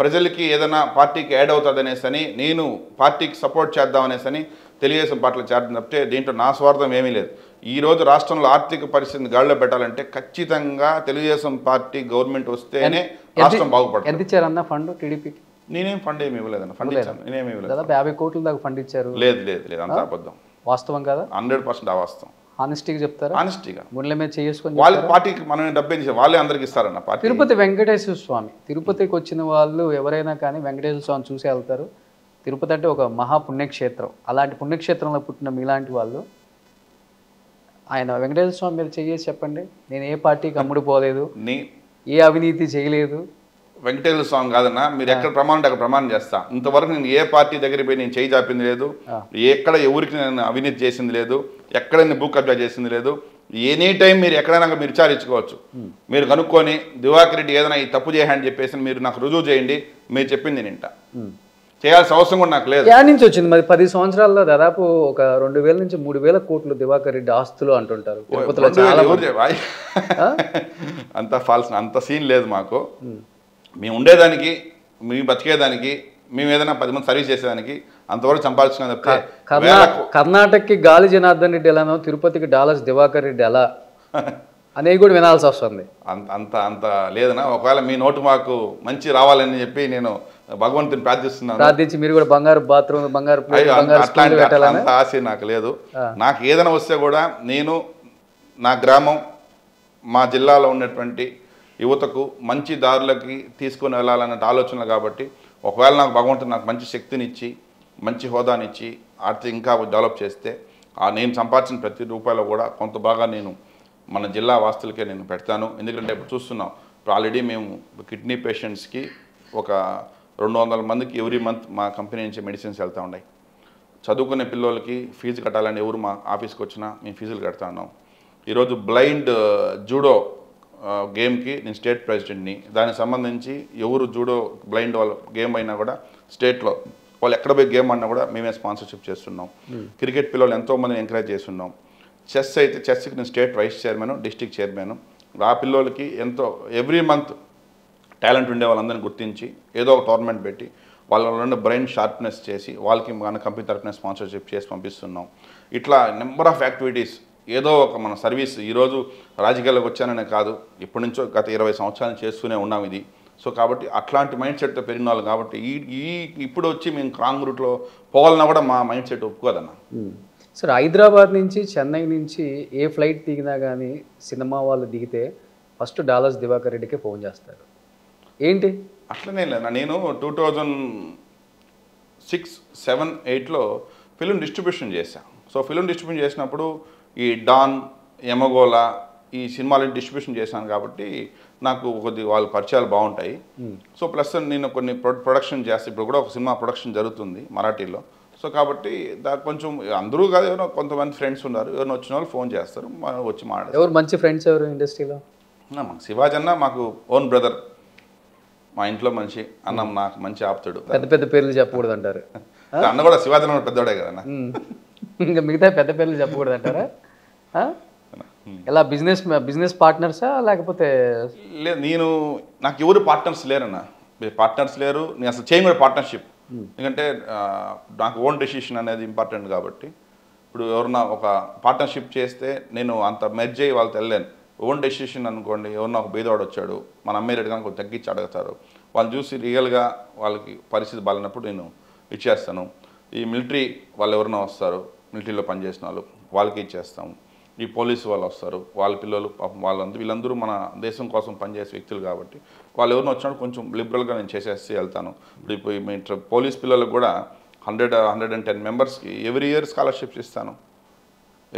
ప్రజలకి ఏదైనా పార్టీకి యాడ్ అవుతుంది అనేసి నేను పార్టీకి సపోర్ట్ చేద్దామనేసి తెలుగుదేశం పార్టీలో చేరడం తప్పితే దీంట్లో నా స్వార్థం ఏమీ లేదు. ఈరోజు రాష్ట్రంలో ఆర్థిక పరిస్థితిని గాడిలో పెట్టాలంటే ఖచ్చితంగా తెలుగుదేశం పార్టీ గవర్నమెంట్ వస్తేనే రాష్ట్రం బాగుపడుతుంది. ఎంత ఇచ్చారన్న ఫండ్ టీడీపీకి? నేనేం ఫండ్ ఏమి ఇవ్వలేదన్న. ఫండ్ ఇచ్చాను నేనేమి ఇవ్వలేదు. 50 కోట్ల దాకా ఫండ్ ఇచ్చారు. లేదు అంత అబద్ధం. వాస్తవం కదా? 100% అవాస్తవం. ఆనెస్టీగా చెప్తారా? ఆనెస్టీగా గుండెల మీద చేసుకొని వాళ్ళ పార్టీకి మనం డబ్బే వాళ్ళే అందరికి ఇస్తారన్న పార్టీ. తిరుపతి వెంకటేశ్వర స్వామి, తిరుపతికి వచ్చిన వాళ్ళు ఎవరైనా కానీ వెంకటేశ్వర స్వామి చూసి వెళ్తారు. తిరుపతి అంటే ఒక మహాపుణ్యక్షేత్రం. అలాంటి పుణ్యక్షేత్రంలో పుట్టిన మీలాంటి వాళ్ళు ఆయన వెంకటేశ్వర స్వామి మీద చేసి చెప్పండి, నేను ఏ పార్టీకి అమ్ముడు పోలేదు, ఏ అవినీతి చేయలేదు. వెంకటేశ్వర స్వామి కాదన్న, మీరు ఎక్కడ ప్రమాణం అక్కడ ప్రమాణం చేస్తా. ఇంతవరకు నేను ఏ పార్టీ దగ్గర పోయి నేను చేయి చాపింది లేదు, ఎక్కడ ఎవరికి నేను అవినీతి చేసింది లేదు, ఎక్కడ నేను భూ కబ్జా చేసింది లేదు. ఎనీ టైం మీరు ఎక్కడైనా మీరు విచారించుకోవచ్చు. మీరు కనుక్కొని దివాకర్ రెడ్డి ఏదైనా ఈ తప్పు చేయాలని చెప్పేసి మీరు నాకు రుజువు చేయండి, మీరు చెప్పింది నింట చేయాల్సిన అవసరం కూడా నాకు లేదు. యాడ్ నుంచి వచ్చింది మరి 10 సంవత్సరాల్లో దాదాపు ఒక 2000 నుంచి 3000 కోట్లు దివాకర్ రెడ్డి ఆస్తులు అంటుంటారు. అంత ఫాల్స్, అంత సీన్ లేదు మాకు. మేము ఉండేదానికి, మేము బతికేదానికి, మేము ఏదైనా 10 మంది సర్వీస్ చేసేదానికి అంతవరకు సంపాదించుకుని తప్పితే కర్ణాటకకి గాలి జనార్దన్ రెడ్డి ఎలానో తిరుపతికి డాలర్స్ దివాకర్ రెడ్డి ఎలా అనేది కూడా వినాల్సి వస్తుంది. అంత లేదన్నా. ఒకవేళ మీ నోటు మాకు మంచి రావాలని చెప్పి నేను భగవంతుని ప్రార్థిస్తున్నాను. ప్రార్థించి మీరు కూడా బంగారు బాత్రూమ్, బంగారు అంత ఆశ నాకు లేదు. నాకు ఏదైనా వస్తే కూడా నేను నా గ్రామం, మా జిల్లాలో ఉన్నటువంటి యువతకు మంచి దారులకి తీసుకొని వెళ్ళాలన్న ఆలోచనలు. కాబట్టి ఒకవేళ నాకు భగవంతుడు నాకు మంచి శక్తినిచ్చి, మంచి హోదానిచ్చి, ఆర్థిక ఇంకా డెవలప్ చేస్తే నేను సంపాదించిన ప్రతి రూపాయలో కూడా కొంత బాగా నేను మన జిల్లా వాస్తులకే నేను పెడతాను. ఎందుకంటే ఇప్పుడు చూస్తున్నాం, ఇప్పుడు ఆల్రెడీ మేము కిడ్నీ పేషెంట్స్కి ఒక 200 మందికి ఎవ్రీ మంత్ మా కంపెనీ నుంచి మెడిసిన్స్ వెళ్తూ ఉన్నాయి. చదువుకునే పిల్లలకి ఫీజు కట్టాలని ఎవరు మా ఆఫీస్కి వచ్చినా మేము ఫీజులు కడతా ఉన్నాం. ఈరోజు బ్లైండ్ జూడో గేమ్కి నేను స్టేట్ ప్రెసిడెంట్ని. దానికి సంబంధించి ఎవరు జూడో బ్లైండ్ వాళ్ళ గేమ్ అయినా కూడా స్టేట్లో వాళ్ళు ఎక్కడ పోయి గేమ్ అన్నా కూడా మేమే స్పాన్సర్షిప్ చేస్తున్నాం. క్రికెట్ పిల్లలు ఎంతోమందిని ఎంకరేజ్ చేస్తున్నాం. చెస్ అయితే చెస్కి నేను state vice chairman, district chairman. ఆ పిల్లలకి ఎంతో ఎవ్రీ మంత్ టాలెంట్ ఉండే వాళ్ళందరినీ గుర్తించి ఏదో ఒక టోర్నమెంట్ పెట్టి వాళ్ళ బ్రెయిన్ షార్ప్నెస్ చేసి వాళ్ళకి మన కంపెనీ తరఫున స్పాన్సర్షిప్ చేసి పంపిస్తున్నాం. ఇట్లా నెంబర్ ఆఫ్ యాక్టివిటీస్ ఏదో ఒక మన సర్వీస్. ఈరోజు రాజకీయాల్లోకి వచ్చాననే కాదు, ఇప్పటి నుంచో గత 20 సంవత్సరాలు చేస్తూనే ఉన్నాం ఇది. సో కాబట్టి అట్లాంటి మైండ్ సెట్తో పెరిగిన వాళ్ళు కాబట్టి ఇప్పుడు వచ్చి మేము రాంగ్ రూట్లో పోవాలన్నా కూడా మా మైండ్ సెట్ ఒప్పుకోదన్న. సార్ హైదరాబాద్ నుంచి చెన్నై నుంచి ఏ ఫ్లైట్ దిగినా కానీ సినిమా వాళ్ళు దిగితే ఫస్ట్ డాలర్స్ దివాకర్ రెడ్డికే ఫోన్ చేస్తారు. ఏంటి అట్లనే లేదా, నేను 2006, 7, 8లో ఫిలిం డిస్ట్రిబ్యూషన్ చేశాను. సో ఫిలిం డిస్ట్రిబ్యూషన్ చేసినప్పుడు ఈ డాన్, యమగోళ ఈ సినిమాలని డిస్ట్రిబ్యూషన్ చేశాను కాబట్టి నాకు కొద్ది వాళ్ళ పరిచయాలు బాగుంటాయి. సో ప్లస్ నేను కొన్ని ప్రొడక్షన్ చేస్తే ఇప్పుడు కూడా ఒక సినిమా ప్రొడక్షన్ జరుగుతుంది మరాఠీలో. సో కాబట్టి దానికి కొంచెం అందరూ కాదు, ఎవరో కొంతమంది ఫ్రెండ్స్ ఉన్నారు, ఎవరైనా వచ్చిన వాళ్ళు ఫోన్ చేస్తారు, వచ్చి మాట్లాడారు. ఎవరు మంచి ఫ్రెండ్స్ ఎవరు ఇండస్ట్రీలో? మాకు శివాజీ అన్న మాకు ఓన్ బ్రదర్, మా ఇంట్లో మనిషి, అన్న నాకు మంచి ఆప్తుడు. పెద్ద పెద్ద పేర్లు చెప్పకూడదు అంటారు. అన్న కూడా శివాజీ అన్న పెద్దవాడే కదా. ఇంకా మిగతా పెద్ద పేర్లు చెప్పకూడదు అంటారా? ఎలా బిజినెస్ పార్ట్నర్సా లేకపోతే? లేదు, నాకు ఎవరు పార్ట్నర్స్ లేరన్న. పార్ట్నర్స్ లేరు, నేను అసలు చేయను కూడా పార్ట్నర్షిప్. ఎందుకంటే నాకు ఓన్ డెసిషన్ అనేది ఇంపార్టెంట్ కాబట్టి. ఇప్పుడు ఎవరన్నా ఒక పార్ట్నర్షిప్ చేస్తే నేను అంత మెర్జ్ అయ్యి వాళ్ళతో వెళ్ళలేను. ఓన్ డెసిషన్ అనుకోండి, ఎవరన్నా ఒక బీదవాడు వచ్చాడు, మన అమ్మాయి రేటు కనుక తగ్గించి అడుగుతారు, వాళ్ళు చూసి రియల్గా వాళ్ళకి పరిస్థితి బాగాలేనప్పుడు నేను ఇచ్చేస్తాను. ఈ మిలిటరీ వాళ్ళు ఎవరైనా వస్తారు, మిలిటరీలో పనిచేసిన వాళ్ళు, వాళ్ళకి ఇచ్చేస్తాము. ఈ పోలీసు వాళ్ళు వస్తారు, వాళ్ళ పిల్లలు వీళ్ళందరూ మన దేశం కోసం పనిచేసే వ్యక్తులు కాబట్టి వాళ్ళు ఎవరైనా వచ్చినప్పుడు కొంచెం లిబరల్గా నేను చేసేసి వెళ్తాను. ఇప్పుడు మీ పోలీస్ పిల్లలకు కూడా 110 మెంబర్స్కి ఎవ్రీ ఇయర్ స్కాలర్షిప్స్ ఇస్తాను.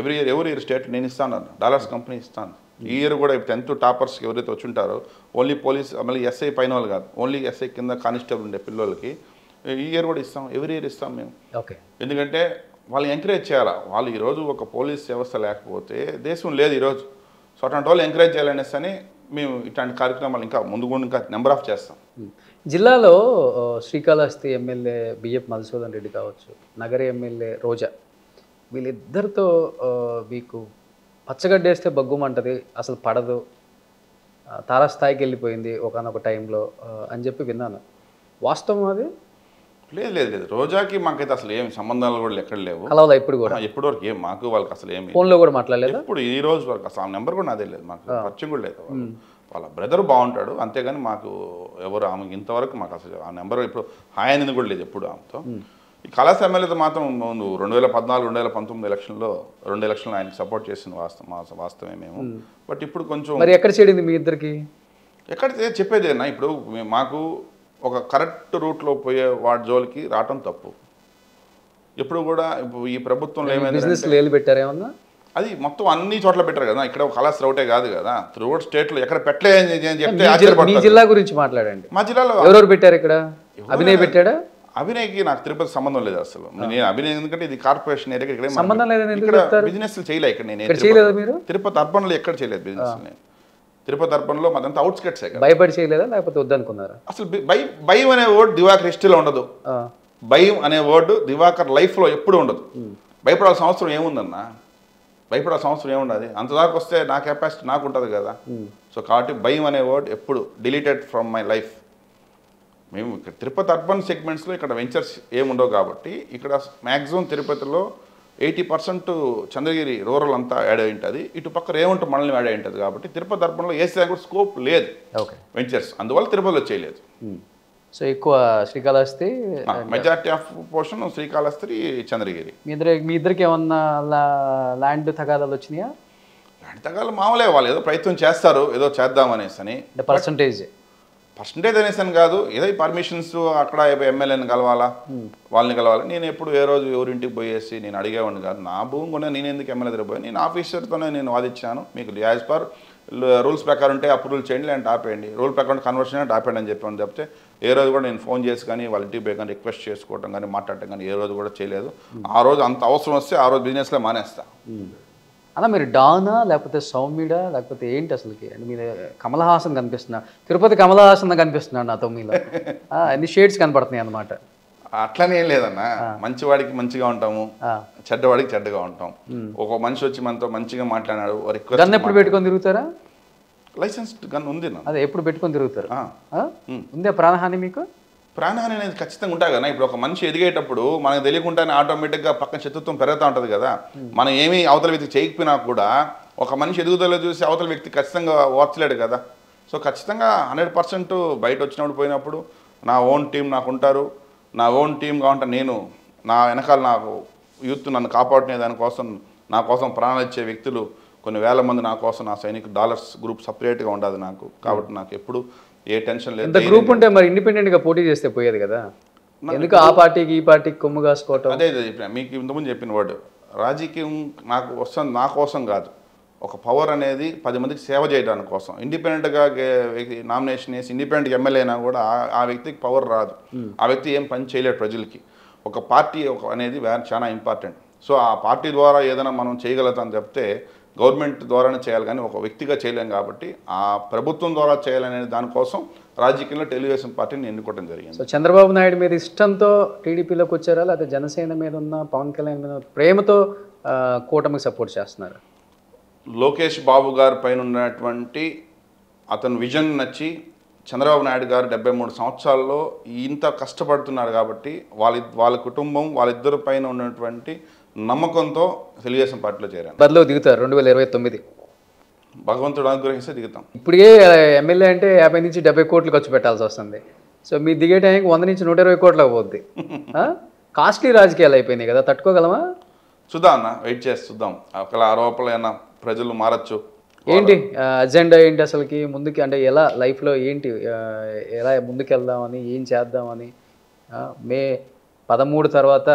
ఎవ్రీ ఇయర్ స్టేట్ నేను ఇస్తాను, డాలర్స్ కంపెనీ ఇస్తాను. ఈ ఇయర్ కూడా 10th టాపర్స్కి ఎవరైతే వచ్చుంటారో ఓన్లీ పోలీస్, మళ్ళీ ఎస్ఐ పైన వాళ్ళు కాదు, ఓన్లీ ఎస్ఐ కింద కానిస్టేబుల్ ఉండే పిల్లలకి ఈ ఇయర్ కూడా ఇస్తాం, ఎవ్రీ ఇయర్ ఇస్తాం మేము. ఓకే, ఎందుకంటే వాళ్ళు ఎంకరేజ్ చేయాలా. వాళ్ళు ఈరోజు ఒక పోలీస్ వ్యవస్థ లేకపోతే దేశం లేదు ఈరోజు. సో అట్లాంటి వాళ్ళు ఎంకరేజ్ చేయాలనేసి అని మేము ఇట్లాంటి కార్యక్రమాలు ఇంకా ముందు ఇంకా నెంబర్ ఆఫ్ చేస్తాం. జిల్లాలో శ్రీకాళహస్తి ఎమ్మెల్యే బిఎఫ్ మధుసూదన్ రెడ్డి కావచ్చు, నగరి ఎమ్మెల్యే రోజా, వీళ్ళిద్దరితో మీకు పచ్చగడ్డేస్తే బగ్గుమంటది, అసలు పడదు, తారాస్థాయికి వెళ్ళిపోయింది ఒకనొక టైంలో అని చెప్పి విన్నాను. వాస్తవం అది? లేదు, రోజాకి మాకైతే అసలు ఏమి సంబంధాలు కూడా ఎక్కడ లేవు. కలవదా ఇప్పుడు కూడా? ఎప్పటి వరకు ఏం మాకు వాళ్ళకి అసలు ఏమి ఫోన్లో కూడా మాట్లాడలేదు. ఇప్పుడు ఈ రోజు వరకు అసలు ఆ నెంబర్ కూడా నాదే లేదు, మాకు పరిచయం కూడా లేదు. వాళ్ళ బ్రదర్ బాగుంటాడు అంతేగాని మాకు ఎవరు ఆమెకి ఇంతవరకు మాకు అసలు ఆ నెంబర్ ఇప్పుడు హాయ్ అనేది కూడా లేదు ఎప్పుడు ఆమెతో. ఈ కళాశ ఎమ్మెల్యేతో మాత్రం ముందు 2014, 2019 ఎలక్షన్లో 2 ఎలక్షన్లు ఆయనకి సపోర్ట్ చేసిన వాస్తవమే మేము. బట్ ఇప్పుడు కొంచెం మరి ఎక్కడ చెడింది మీ ఇద్దరికి? ఎక్కడ చెప్పేది అన్న, ఇప్పుడు మాకు ఒక కరెక్ట్ రూట్లో పోయే వాడి జోలికి రావటం తప్పు. ఎప్పుడు కూడా ఇప్పుడు ఈ ప్రభుత్వంలో ఏమైంది పెట్టారేమన్నా, అది మొత్తం అన్ని చోట్ల పెట్టారు కదా. ఇక్కడ కళాస్ రౌటే కాదు కదా, త్రూఅవుట్ స్టేట్లో ఎక్కడ పెట్టలేదు అని చెప్తే మీ జిల్లా గురించి మాట్లాడండి. మా జిల్లాలో ఎవరెవరు పెట్టారు? ఇక్కడ అభినయ్ పెట్టాడా? అభినయ్కి నాకు తిరుపతి సంబంధం లేదు అసలు. నేను అభినయ్ ఎందుకంటే ఇది కార్పొరేషన్ ఏరియా, ఇక్కడ సంబంధం లేదు. ఇక్కడ బిజినెస్ చేయలే. ఇక్కడ నేను తిరుపతి అర్బన్లో ఎక్కడ చేయలేదు బిజినెస్. నేను తిరుపతి అర్బన్లో మాదంతా అవుట్స్కట్సే కదా. భయపడి చేయలేదా లేకపోతే వద్దనుకున్నారా? అసలు భయం అనే వర్డ్ దివాకర్ హిస్టరీలో ఉండదు. భయం అనే వర్డ్ దివాకర్ లైఫ్లో ఎప్పుడు ఉండదు. భయపడాల్సిన అవసరం ఏముందన్నా? భయపడాల్సిన అవసరం ఏముండదు. అంతదాకా వస్తే నా కెపాసిటీ నాకు ఉంటుంది కదా. సో కాబట్టి భయం అనే వర్డ్ ఎప్పుడు డిలీటెడ్ ఫ్రమ్ మై లైఫ్. మేము ఇక్కడ తిరుపతి అర్బన్ సెగ్మెంట్స్లో ఇక్కడ వెంచర్స్ ఏముండవు కాబట్టి ఇక్కడ మ్యాక్సిమం తిరుపతిలో 80% చంద్రగిరి రూరల్ అంతా యాడ్ అయి ఉంటుంది, ఇటు పక్క రేవంట మండలం యాడ్ అయి ఉంటుంది. కాబట్టి తిరుపతి అర్బన్లో ఏసీ కూడా స్కోప్ లేదు వెంచర్స్, అందువల్ల తిరుపతిలో చేయలేదు. సో ఎక్కువ Srikalahasti, majority of portion Srikalahasti, Chandragiri. మీ ఇద్దరికి ఏమన్నా ల్యాండ్ తగాదాలు వచ్చినాయా? ల్యాండ్ తగాదాలు మామూలే, వాళ్ళు ఏదో ప్రయత్నం చేస్తారు, ఏదో చేద్దామనేసి అని. పర్సంటేజ్ అనేసి అని కాదు, ఏదో పర్మిషన్స్ అక్కడ ఎమ్మెల్యేని కలవాలా, వాళ్ళని కలవాలి. నేను ఎప్పుడు ఏ రోజు ఎవరింటికి పోయేసి నేను అడిగేవాడిని కాదు. నా భూమి కూడా నేను ఎందుకు ఎమ్మెల్యే దగ్గర పోయి నేను ఆఫీసర్తోనే నేను వాదించాను. మీకు యాజ్ పర్ రూల్స్ ప్రకారం ఉంటే అప్రూవల్ చేయండి, లేదంటే ఆపేయండి, రూల్ ప్రకారం కన్వర్షన్ అంటే ఆపేయండి అని చెప్పాను. చెప్తే ఏ రోజు కూడా నేను ఫోన్ చేసి కానీ వాళ్ళ ఇంటికి పోయి కానీ రిక్వెస్ట్ చేసుకోవటం కానీ మాట్లాడటం కానీ ఏ రోజు కూడా చేయలేదు. ఆ రోజు అంత అవసరం వస్తే ఆ రోజు బిజినెస్లో మానేస్తా. అలా మీరు డానా లేకపోతే సౌమ్యుడా లేకపోతే ఏంటి అసలుకి? అంటే మీరు కమల్ హాసన్ కనిపిస్తున్నా, తిరుపతి కమల్ హాసన్ కనిపిస్తున్నాడు నాతో మీలో. అన్ని షేడ్స్ కనపడుతున్నాయి అన్నమాట. అట్లనే ఏం లేదన్నా, మంచివాడికి మంచిగా ఉంటాము, చెడ్డవాడికి చెడ్డగా ఉంటాం. ఒక మనిషి వచ్చి మనతో మంచిగా మాట్లాడాడు, గన్ ఎప్పుడు పెట్టుకొని తిరుగుతారా? లైసెన్స్డ్ గన్ ఉంది నా. అదే ఎప్పుడు పెట్టుకొని తిరుగుతారు? ఉందే ప్రాణహాని మీకు? ప్రాణహాని అనేది ఖచ్చితంగా ఉంటాయి కదా. ఇప్పుడు ఒక మనిషి ఎదిగేటప్పుడు మనకు తెలియకుండానే ఆటోమేటిక్గా పక్కన శత్రుత్వం పెరుగుతూ ఉంటుంది కదా. మనం ఏమీ అవతల వ్యక్తి చేయకపోయినా కూడా ఒక మనిషి ఎదుగుదల చూసి అవతల వ్యక్తి ఖచ్చితంగా ఓర్చలేడు కదా. సో ఖచ్చితంగా 100% బయట వచ్చినప్పుడు పోయినప్పుడు నా ఓన్ టీం నాకు ఉంటారు. నా ఓన్ టీంగా ఉంటా నేను. నా వెనకాల నాకు యూత్ నన్ను కాపాడుకునే దానికోసం నా కోసం ప్రాణాలు ఇచ్చే వ్యక్తులు కొన్ని వేల మంది నా కోసం, నా సైనిక డాలర్స్ గ్రూప్ సపరేట్గా ఉండదు నాకు. కాబట్టి నాకు ఎప్పుడు ఏ టెన్షన్ లేదు. గ్రూప్ ఉంటే మరి ఇండిపెండెంట్గా పోటీ చేస్తే పోయేది కదా, ఎందుకు ఆ పార్టీకి ఈ పార్టీకి కొమ్ము కాసుకోవటం? అదే చెప్పిన మీకు ఇంతకుముందు చెప్పిన వర్డ్, రాజకీయం నాకు వస్తుంది నా కోసం కాదు. ఒక పవర్ అనేది 10 మందికి సేవ చేయడానికి కోసం. ఇండిపెండెంట్గా నామినేషన్ వేసి ఇండిపెండెంట్ ఎమ్మెల్యే అయినా కూడా ఆ వ్యక్తికి పవర్ రాదు. ఆ వ్యక్తి ఏం పని చేయలేడు ప్రజలకి. ఒక పార్టీ అనేది చాలా ఇంపార్టెంట్. సో ఆ పార్టీ ద్వారా ఏదైనా మనం చేయగలుగుతాం చెప్తే గవర్నమెంట్ ద్వారానే చేయాలి, కానీ ఒక వ్యక్తిగా చేయలేం. కాబట్టి ఆ ప్రభుత్వం ద్వారా చేయాలనే దానికోసం రాజకీయంలో తెలుగుదేశం పార్టీని ఎన్నుకోవడం జరిగింది. సో చంద్రబాబు నాయుడు మీద ఇష్టంతో టీడీపీలోకి వచ్చారా, లేకపోతే జనసేన మీద ఉన్న పవన్ కళ్యాణ్ మీద ప్రేమతో కూటమికి సపోర్ట్ చేస్తున్నారు? లోకేష్ బాబు గారి పైన ఉన్నటువంటి అతని విజన్ నచ్చి చంద్రబాబు నాయుడు గారు 73 సంవత్సరాల్లో ఇంత కష్టపడుతున్నారు కాబట్టి వాళ్ళ కుటుంబం వాళ్ళిద్దరి పైన ఉన్నటువంటి నమ్మకంతో తెలుగుదేశం పార్టీలో చేరాను. బరిలో దిగుతారు 2029. భగవంతుడు అనుగ్రహిస్తే దిగుతాం. ఇప్పుడే ఎమ్మెల్యే అంటే 50 నుంచి 70 కోట్లు ఖర్చు పెట్టాల్సి వస్తుంది. సో మీరు దిగే టైంకి 100 నుంచి 120 కోట్లు పోద్ది. కాస్ట్లీ రాజకీయాలు అయిపోయినాయి కదా, తట్టుకోగలమా? చూద్దాం అన్న, వెయిట్ చేసి చూద్దాం. ఒకవేళ ఆరోపణలైనా ప్రజలు మారచ్చు. ఏంటి అజెండా ఏంటి అసలుకి ముందుకి? అంటే ఎలా లైఫ్లో ఏంటి, ఎలా ముందుకు వెళ్దామని, ఏం చేద్దామని? మే 13 తర్వాత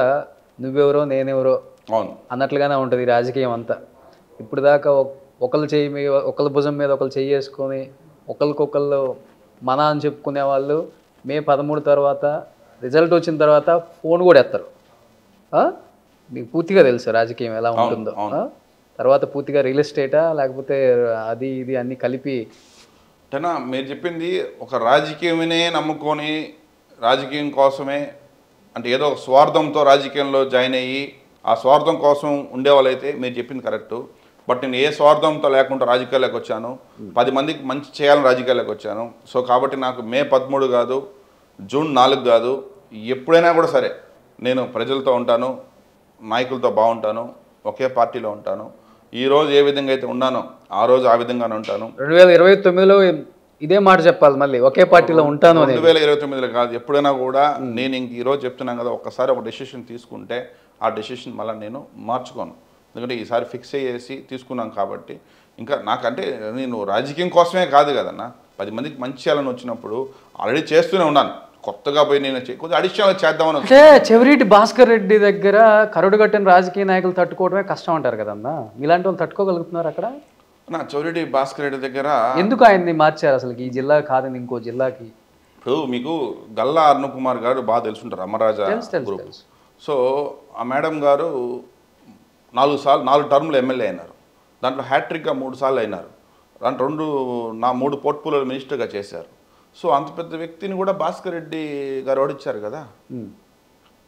నువ్వెవరో నేనెవరో అన్నట్లుగానే ఉంటుంది రాజకీయం అంతా. ఇప్పుడు దాకా ఒకళ్ళు చెయ్యి మీద ఒకళ్ళ భుజం మీద ఒకళ్ళు చెయ్యి వేసుకొని ఒకరికొకళ్ళు మన అని చెప్పుకునే వాళ్ళు మే 13 తర్వాత రిజల్ట్ వచ్చిన తర్వాత ఫోన్ కూడా ఎత్తారు. మీకు పూర్తిగా తెలుసు రాజకీయం ఎలా ఉంటుందో. తర్వాత పూర్తిగా రియల్ ఎస్టేటా లేకపోతే అది ఇది అన్నీ కలిపి? అంటేనా మీరు చెప్పింది ఒక రాజకీయమే నమ్ముకొని రాజకీయం కోసమే, అంటే ఏదో ఒక స్వార్థంతో రాజకీయంలో జాయిన్ అయ్యి ఆ స్వార్థం కోసం ఉండేవాళ్ళైతే మీరు చెప్పింది కరెక్టు. బట్ నేను ఏ స్వార్థంతో లేకుండా రాజకీయాల్లోకి వచ్చాను, 10 మందికి మంచి చేయాలని రాజకీయాల్లోకి వచ్చాను. సో కాబట్టి నాకు మే 13 కాదు, జూన్ 4 కాదు, ఎప్పుడైనా కూడా సరే నేను ప్రజలతో ఉంటాను, నాయకులతో బాగుంటాను, ఒకే పార్టీలో ఉంటాను. ఈరోజు ఏ విధంగా అయితే ఉన్నానో ఆ రోజు ఆ విధంగానే ఉంటాను. 2029లో ఇదే మాట చెప్పాలి, మళ్ళీ ఒకే పార్టీలో ఉంటాను. 2029లో కాదు, ఎప్పుడైనా కూడా నేను ఇంక ఈరోజు చెప్తున్నాను కదా, ఒక్కసారి ఒక డెసిషన్ తీసుకుంటే ఆ డెసిషన్ మళ్ళీ నేను మార్చుకోను. ఎందుకంటే ఈసారి ఫిక్స్ అయ్యేసి తీసుకున్నాం కాబట్టి. ఇంకా నాకంటే నేను రాజకీయం కోసమే కాదు కదన్నా, 10 మందికి మంచి చేయాలని వచ్చినప్పుడు ఆల్రెడీ చేస్తూనే ఉన్నాను. కొత్తగా పోయి నేను కొద్దిగా అడిషనల్ చేద్దామని. అంటే చెవిరెడ్డి భాస్కర్ రెడ్డి దగ్గర కరుడు కట్టిన రాజకీయ నాయకులు తట్టుకోవడమే కష్టం అంటారు కదన్నా, మీలాంటి వాళ్ళు తట్టుకోగలుగుతున్నారు అక్కడ? నా చెవిరెడ్డి భాస్కర్ రెడ్డి దగ్గర ఎందుకు ఆయన్ని మార్చారు అసలు? ఈ జిల్లా కాదని ఇంకో జిల్లాకి. ఇప్పుడు మీకు గల్లా అరుణ్ కుమార్ గారు బాగా తెలుసుంటారు, అమరాజా గ్రూప్. సో ఆ మేడం గారు 4 టర్ములు ఎమ్మెల్యే అయినారు. దాంట్లో హ్యాట్రిక్గా 3 సార్లు అయినారు. దాంట్లో 3 పోర్ట్ఫోలియో మినిస్టర్గా చేశారు. సో అంత పెద్ద వ్యక్తిని కూడా భాస్కర్ రెడ్డి గారు ఓడించారు కదా.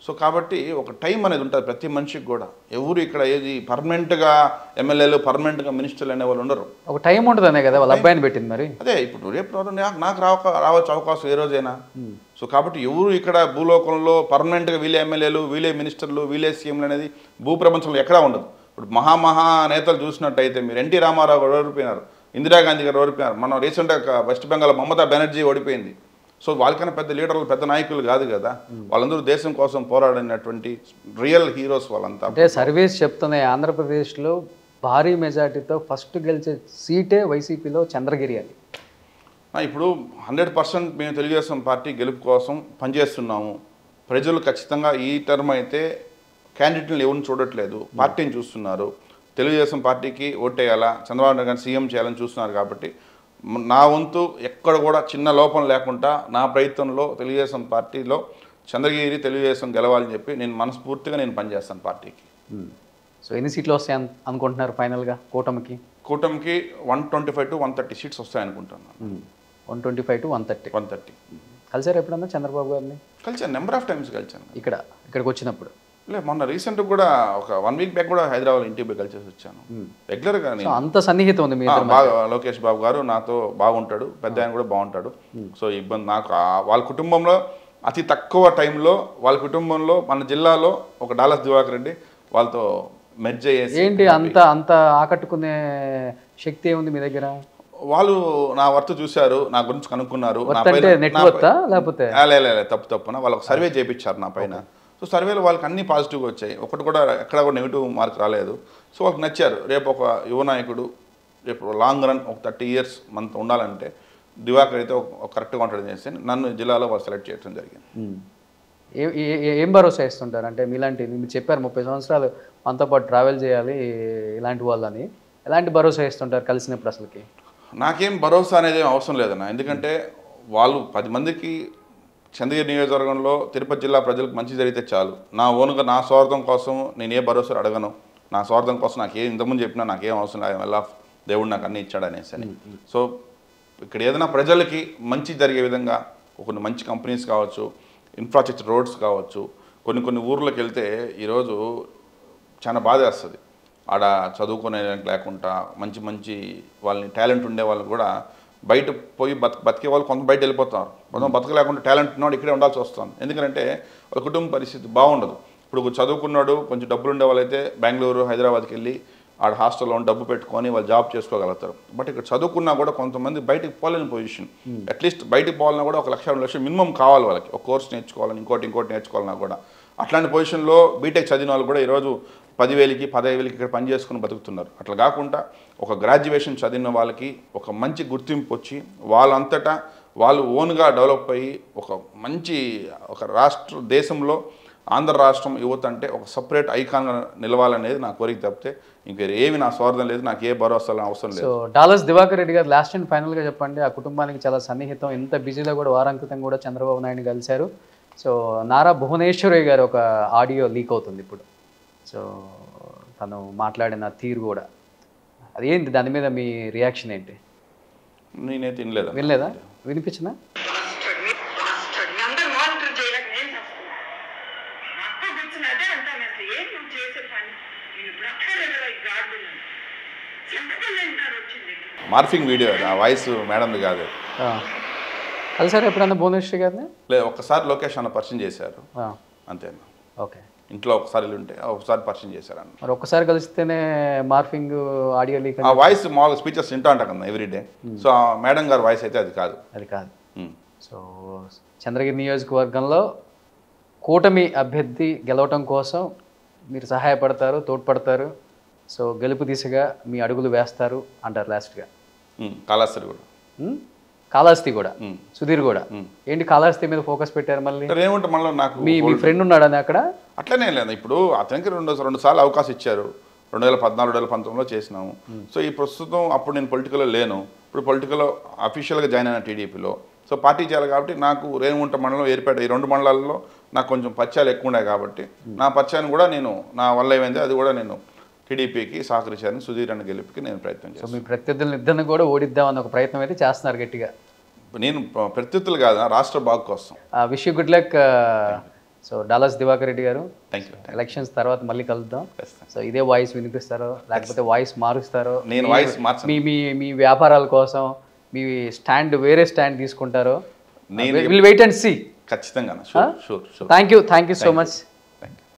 సో కాబట్టి ఒక టైం అనేది ఉంటుంది ప్రతి మనిషికి కూడా. ఎవరు ఇక్కడ ఏది పర్మనెంట్గా ఎమ్మెల్యేలు పర్మనెంట్గా మినిస్టర్లు అనే వాళ్ళు ఉండరు. ఒక టైం ఉంటుందనే కదా వాళ్ళ అబ్బాయిని పెట్టింది. మరి అదే ఇప్పుడు రేపు నాకు రావచ్చు అవకాశం ఏ రోజైనా. సో కాబట్టి ఎవరు ఇక్కడ భూలోకంలో పర్మనెంట్గా వీళ్ళే ఎమ్మెల్యేలు, వీళ్ళే మినిస్టర్లు, వీళ్ళే సీఎంలు అనేది భూప్రపంచంలో ఎక్కడా ఉండదు. ఇప్పుడు మహా నేతలు చూసినట్టయితే మీరు ఎన్టీ రామారావు గారు ఓడిపోయినారు, ఇందిరాగాంధీ గారు ఓడిపోయినారు, మనం రీసెంట్గా వెస్ట్ బెంగాల్ మమతా బెనర్జీ ఓడిపోయింది. సో వాళ్ళకన్నా పెద్ద లీడర్లు, పెద్ద నాయకులు కాదు కదా. వాళ్ళందరూ దేశం కోసం పోరాడినటువంటి రియల్ హీరోస్ వాళ్ళంతా. అంటే సర్వేస్ చెప్తున్నాయి ఆంధ్రప్రదేశ్లో భారీ మెజార్టీతో ఫస్ట్ గెలిచే సీటే వైసీపీలో చంద్రగిరి అని. ఇప్పుడు 100% మేము తెలుగుదేశం పార్టీ గెలుపు కోసం పనిచేస్తున్నాము. ప్రజలు ఖచ్చితంగా ఈ టర్మ్ అయితే క్యాండిడేట్లను ఎవరిని చూడట్లేదు, పార్టీని చూస్తున్నారు. తెలుగుదేశం పార్టీకి ఓటేయాలా, చంద్రబాబు నాయుడు గారిని సీఎం చేయాలని చూస్తున్నారు. కాబట్టి నా వంతు ఎక్కడ కూడా చిన్న లోపం లేకుండా నా ప్రయత్నంలో తెలుగుదేశం పార్టీలో చంద్రగిరి తెలుగుదేశం గెలవాలని చెప్పి నేను మనస్ఫూర్తిగా నేను పనిచేస్తాను పార్టీకి. సో ఎన్ని సీట్లు వస్తాయి అనుకుంటున్నారు ఫైనల్గా కూటమికి? కూటమికి 125 to 130 సీట్స్ వస్తాయి అనుకుంటున్నాను. 125 to 130. 130. కలిసారు ఎప్పుడన్నా చంద్రబాబు గారిని? కలిసాను, నెంబర్ ఆఫ్ టైమ్స్ కలిసాను. ఇక్కడికి వచ్చినప్పుడు? లేదు, మొన్న రీసెంట్ కూడా ఒక 1 week బ్యాక్ కూడా హైదరాబాద్ ఇంటికి పోయి కలిసేసి వచ్చాను. రెగ్యులర్గా అంత సన్నిహితం ఉంది. బాగా లోకేష్ బాబు గారు నాతో బాగుంటాడు, పెద్ద ఆయన కూడా బాగుంటాడు. సో ఇబ్బంది నాకు వాళ్ళ కుటుంబంలో అతి తక్కువ టైంలో వాళ్ళ కుటుంబంలో మన జిల్లాలో ఒక డాలస్ దివాకర్ రెడ్డి వాళ్ళతో మెర్జ్ చేసి ఏంటి అంత ఆకట్టుకునే శక్తి ఏముంది మీ దగ్గర? వాళ్ళు నా వర్త్ చూశారు, నా గురించి కనుక్కున్నారు. లేకపోతే తప్పున వాళ్ళు ఒక సర్వే చేయించారు నా పైన. సో సర్వేలో వాళ్ళకి అన్ని పాజిటివ్గా వచ్చాయి, ఒకటి కూడా ఎక్కడ కూడా నెగిటివ్ మార్క్ రాలేదు. సో వాళ్ళకి నచ్చారు. రేపు ఒక యువ నాయకుడు రేపు లాంగ్ రన్ ఒక 30 years మనతో ఉండాలంటే దివాకర్ అయితే ఒక కరెక్ట్గా ఉంటాడని చేసి నన్ను జిల్లాలో వాళ్ళు సెలెక్ట్ చేయడం జరిగింది. ఏం భరోసా ఇస్తుంటారు అంటే మీలాంటి మీరు చెప్పారు 30 సంవత్సరాలు మనతో పాటు ట్రావెల్ చేయాలి ఇలాంటి వాళ్ళని, ఎలాంటి భరోసా ఇస్తుంటారు కలిసినప్పుడు? అసలుకి నాకేం భరోసా అనేది అవసరం లేదన్న, ఎందుకంటే వాళ్ళు 10 మందికి చంద్రగిరి నియోజకవర్గంలో తిరుపతి జిల్లా ప్రజలకు మంచి జరిగితే చాలు. నా ఓనుగా నా స్వార్థం కోసం నేను ఏ భరోసా అడగను. నా స్వార్థం కోసం నాకేం ఇంతకుముందు చెప్పినా నాకేం అవసరం లేదు, వల్ల దేవుడు నాకు అన్ని ఇచ్చాడు అనేసి అని. సో ఇక్కడ ఏదైనా ప్రజలకి మంచి జరిగే విధంగా కొన్ని మంచి కంపెనీస్ కావచ్చు, ఇన్ఫ్రాస్ట్రక్చర్ రోడ్స్ కావచ్చు, కొన్ని ఊర్లోకి వెళ్తే ఈరోజు చాలా బాధ వేస్తుంది. ఆడ చదువుకునే లేకుండా మంచి వాళ్ళని టాలెంట్ ఉండే వాళ్ళు కూడా బయట పోయి బతికే వాళ్ళు కొంత బయట వెళ్ళిపోతారు. కొంత బతకలేకుండా టాలెంట్ ఉన్నాడు ఇక్కడే ఉండాల్సి వస్తుంది. ఎందుకంటే వాళ్ళ కుటుంబ పరిస్థితి బాగుండదు. ఇప్పుడు చదువుకున్నాడు కొంచెం డబ్బులు ఉండే వాళ్ళైతే బెంగళూరు హైదరాబాద్కి వెళ్ళి ఆడ హాస్టల్లో డబ్బు పెట్టుకొని వాళ్ళు జాబ్ చేసుకోగలుగుతారు. బట్ ఇక్కడ చదువుకున్నా కూడా కొంతమంది బయటికి పోలేని పొజిషన్. అట్లీస్ట్ బయటికి పోవాలన్నా కూడా 1 లక్ష 2 లక్షలు మినిమం కావాలి వాళ్ళకి. ఒక కోర్స్ నేర్చుకోవాలని ఇంకోటి నేర్చుకోవాలన్నా కూడా. అట్లాంటి పొజిషన్లో బీటెక్ చదివిన వాళ్ళు కూడా ఈరోజు 10,000కి 15,000కి ఇక్కడ పని చేసుకుని బతుకుతున్నారు. అట్లా కాకుండా ఒక గ్రాడ్యుయేషన్ చదివిన వాళ్ళకి ఒక మంచి గుర్తింపు వచ్చి వాళ్ళంతటా వాళ్ళు ఓన్గా డెవలప్ అయ్యి ఒక దేశంలో ఆంధ్ర రాష్ట్రం యువత అంటే ఒక సపరేట్ ఐకాన్గా నిలవాలనేది నా కోరిక తప్పితే ఇంకేమి నా స్వార్థం లేదు, నాకు ఏ భరోసా అవసరం లేదు. సో డాలస్ దివాకర్ రెడ్డి గారు లాస్ట్ అండ్ ఫైనల్గా చెప్పండి, ఆ కుటుంబానికి చాలా సన్నిహితం, ఎంత బిజీలో కూడా వారం క్రితం కూడా చంద్రబాబు నాయుడు కలిశారు. సో నారా భువనేశ్వరి గారు ఒక ఆడియో లీక్ అవుతుంది ఇప్పుడు. సో తను మాట్లాడిన తీరు కూడా అదేంటి, దాని మీద మీ రియాక్షన్ ఏంటి? నేనైతే వినలేదా? వినిపించినా? మార్ఫింగ్ వీడియో, ఆ వాయిస్ మేడంది కాదు. కలిసారు ఎప్పుడన్నా భువనేశ్వరి గారిని? లేదు, ఒక్కసారి లోకేష్ అన్న పరిచయం చేశారు అంతేనా. ఓకే, ఇంట్లో ఒకసారి ఉంటే ఒకసారి పరిచయం చేశారన్న. మరి ఒక్కసారి కలిస్తేనే మార్ఫింగ్ ఆడియో లీక్? ఆ వాయిస్ మామూలుగా స్పీచెస్ వింటా ఉంటా కదా ఎవ్రీడే. సో ఆ మేడం గారి వాయిస్ అయితే అది కాదు. సో చంద్రగిరి నియోజకవర్గంలో కూటమి అభ్యర్థి గెలవటం కోసం మీరు సహాయపడతారు, తోడ్పడతారు. సో గెలుపు దిశగా మీ అడుగులు వేస్తారు అంటారు లాస్ట్గా. కాళహస్తి కూడా, సుధీర్ కూడా. ఏంటి కాళహస్తి మీద ఫోకస్ పెట్టారు మళ్ళీ? ఏముంటే మళ్ళీ నాకు మీ ఫ్రెండ్ ఉన్నాడని అక్కడ? అట్లనే లేదు, ఇప్పుడు అతనికి రెండు సార్లు అవకాశం ఇచ్చారు. 2014, 2019లో చేసినాము. సో ఈ ప్రస్తుతం అప్పుడు నేను పొలిటికల్లో లేను, ఇప్పుడు పొలిటికల్లో అఫీషియల్గా జాయిన్ అయిన టీడీపీలో. సో పార్టీ చేయాలి కాబట్టి నాకు రేణిగుంట మండలం, ఏర్పేట, ఈ 2 మండలాల్లో నాకు కొంచెం పరిచయాలు ఎక్కువ ఉన్నాయి కాబట్టి నా పరిచయాన్ని కూడా నేను నా వల్ల ఏమైంది అది కూడా నేను టీడీపీకి సహకరించాలని సుధీర్ అన్న గెలుపుకి నేను ప్రయత్నం చేస్తాను. మీ ప్రత్యర్థులను ఇద్దరిని కూడా ఓడిద్దామన్న ఒక ప్రయత్నం అయితే చేస్తున్నారు గట్టిగా? నేను ప్రత్యర్థులు కాదు, రాష్ట్ర బాగు కోసం. Wish you good luck. So Dallas Divakar Reddy గారు, థ్యాంక్ యూ. ఎలక్షన్స్ తర్వాత మళ్ళీ కలుద్దాం. సో ఇదే వాయిస్ వినిపిస్తారో లేకపోతే వాయిస్ మారుస్తారో, నేను వాయిస్ మార్చను. మీ వ్యాపారాల కోసం మీ స్టాండ్ వేరే స్టాండ్ తీసుకుంటారో, నేను విల్ వెయిట్ అండ్ సీ. ఖచ్చితంగా. Thank you so much.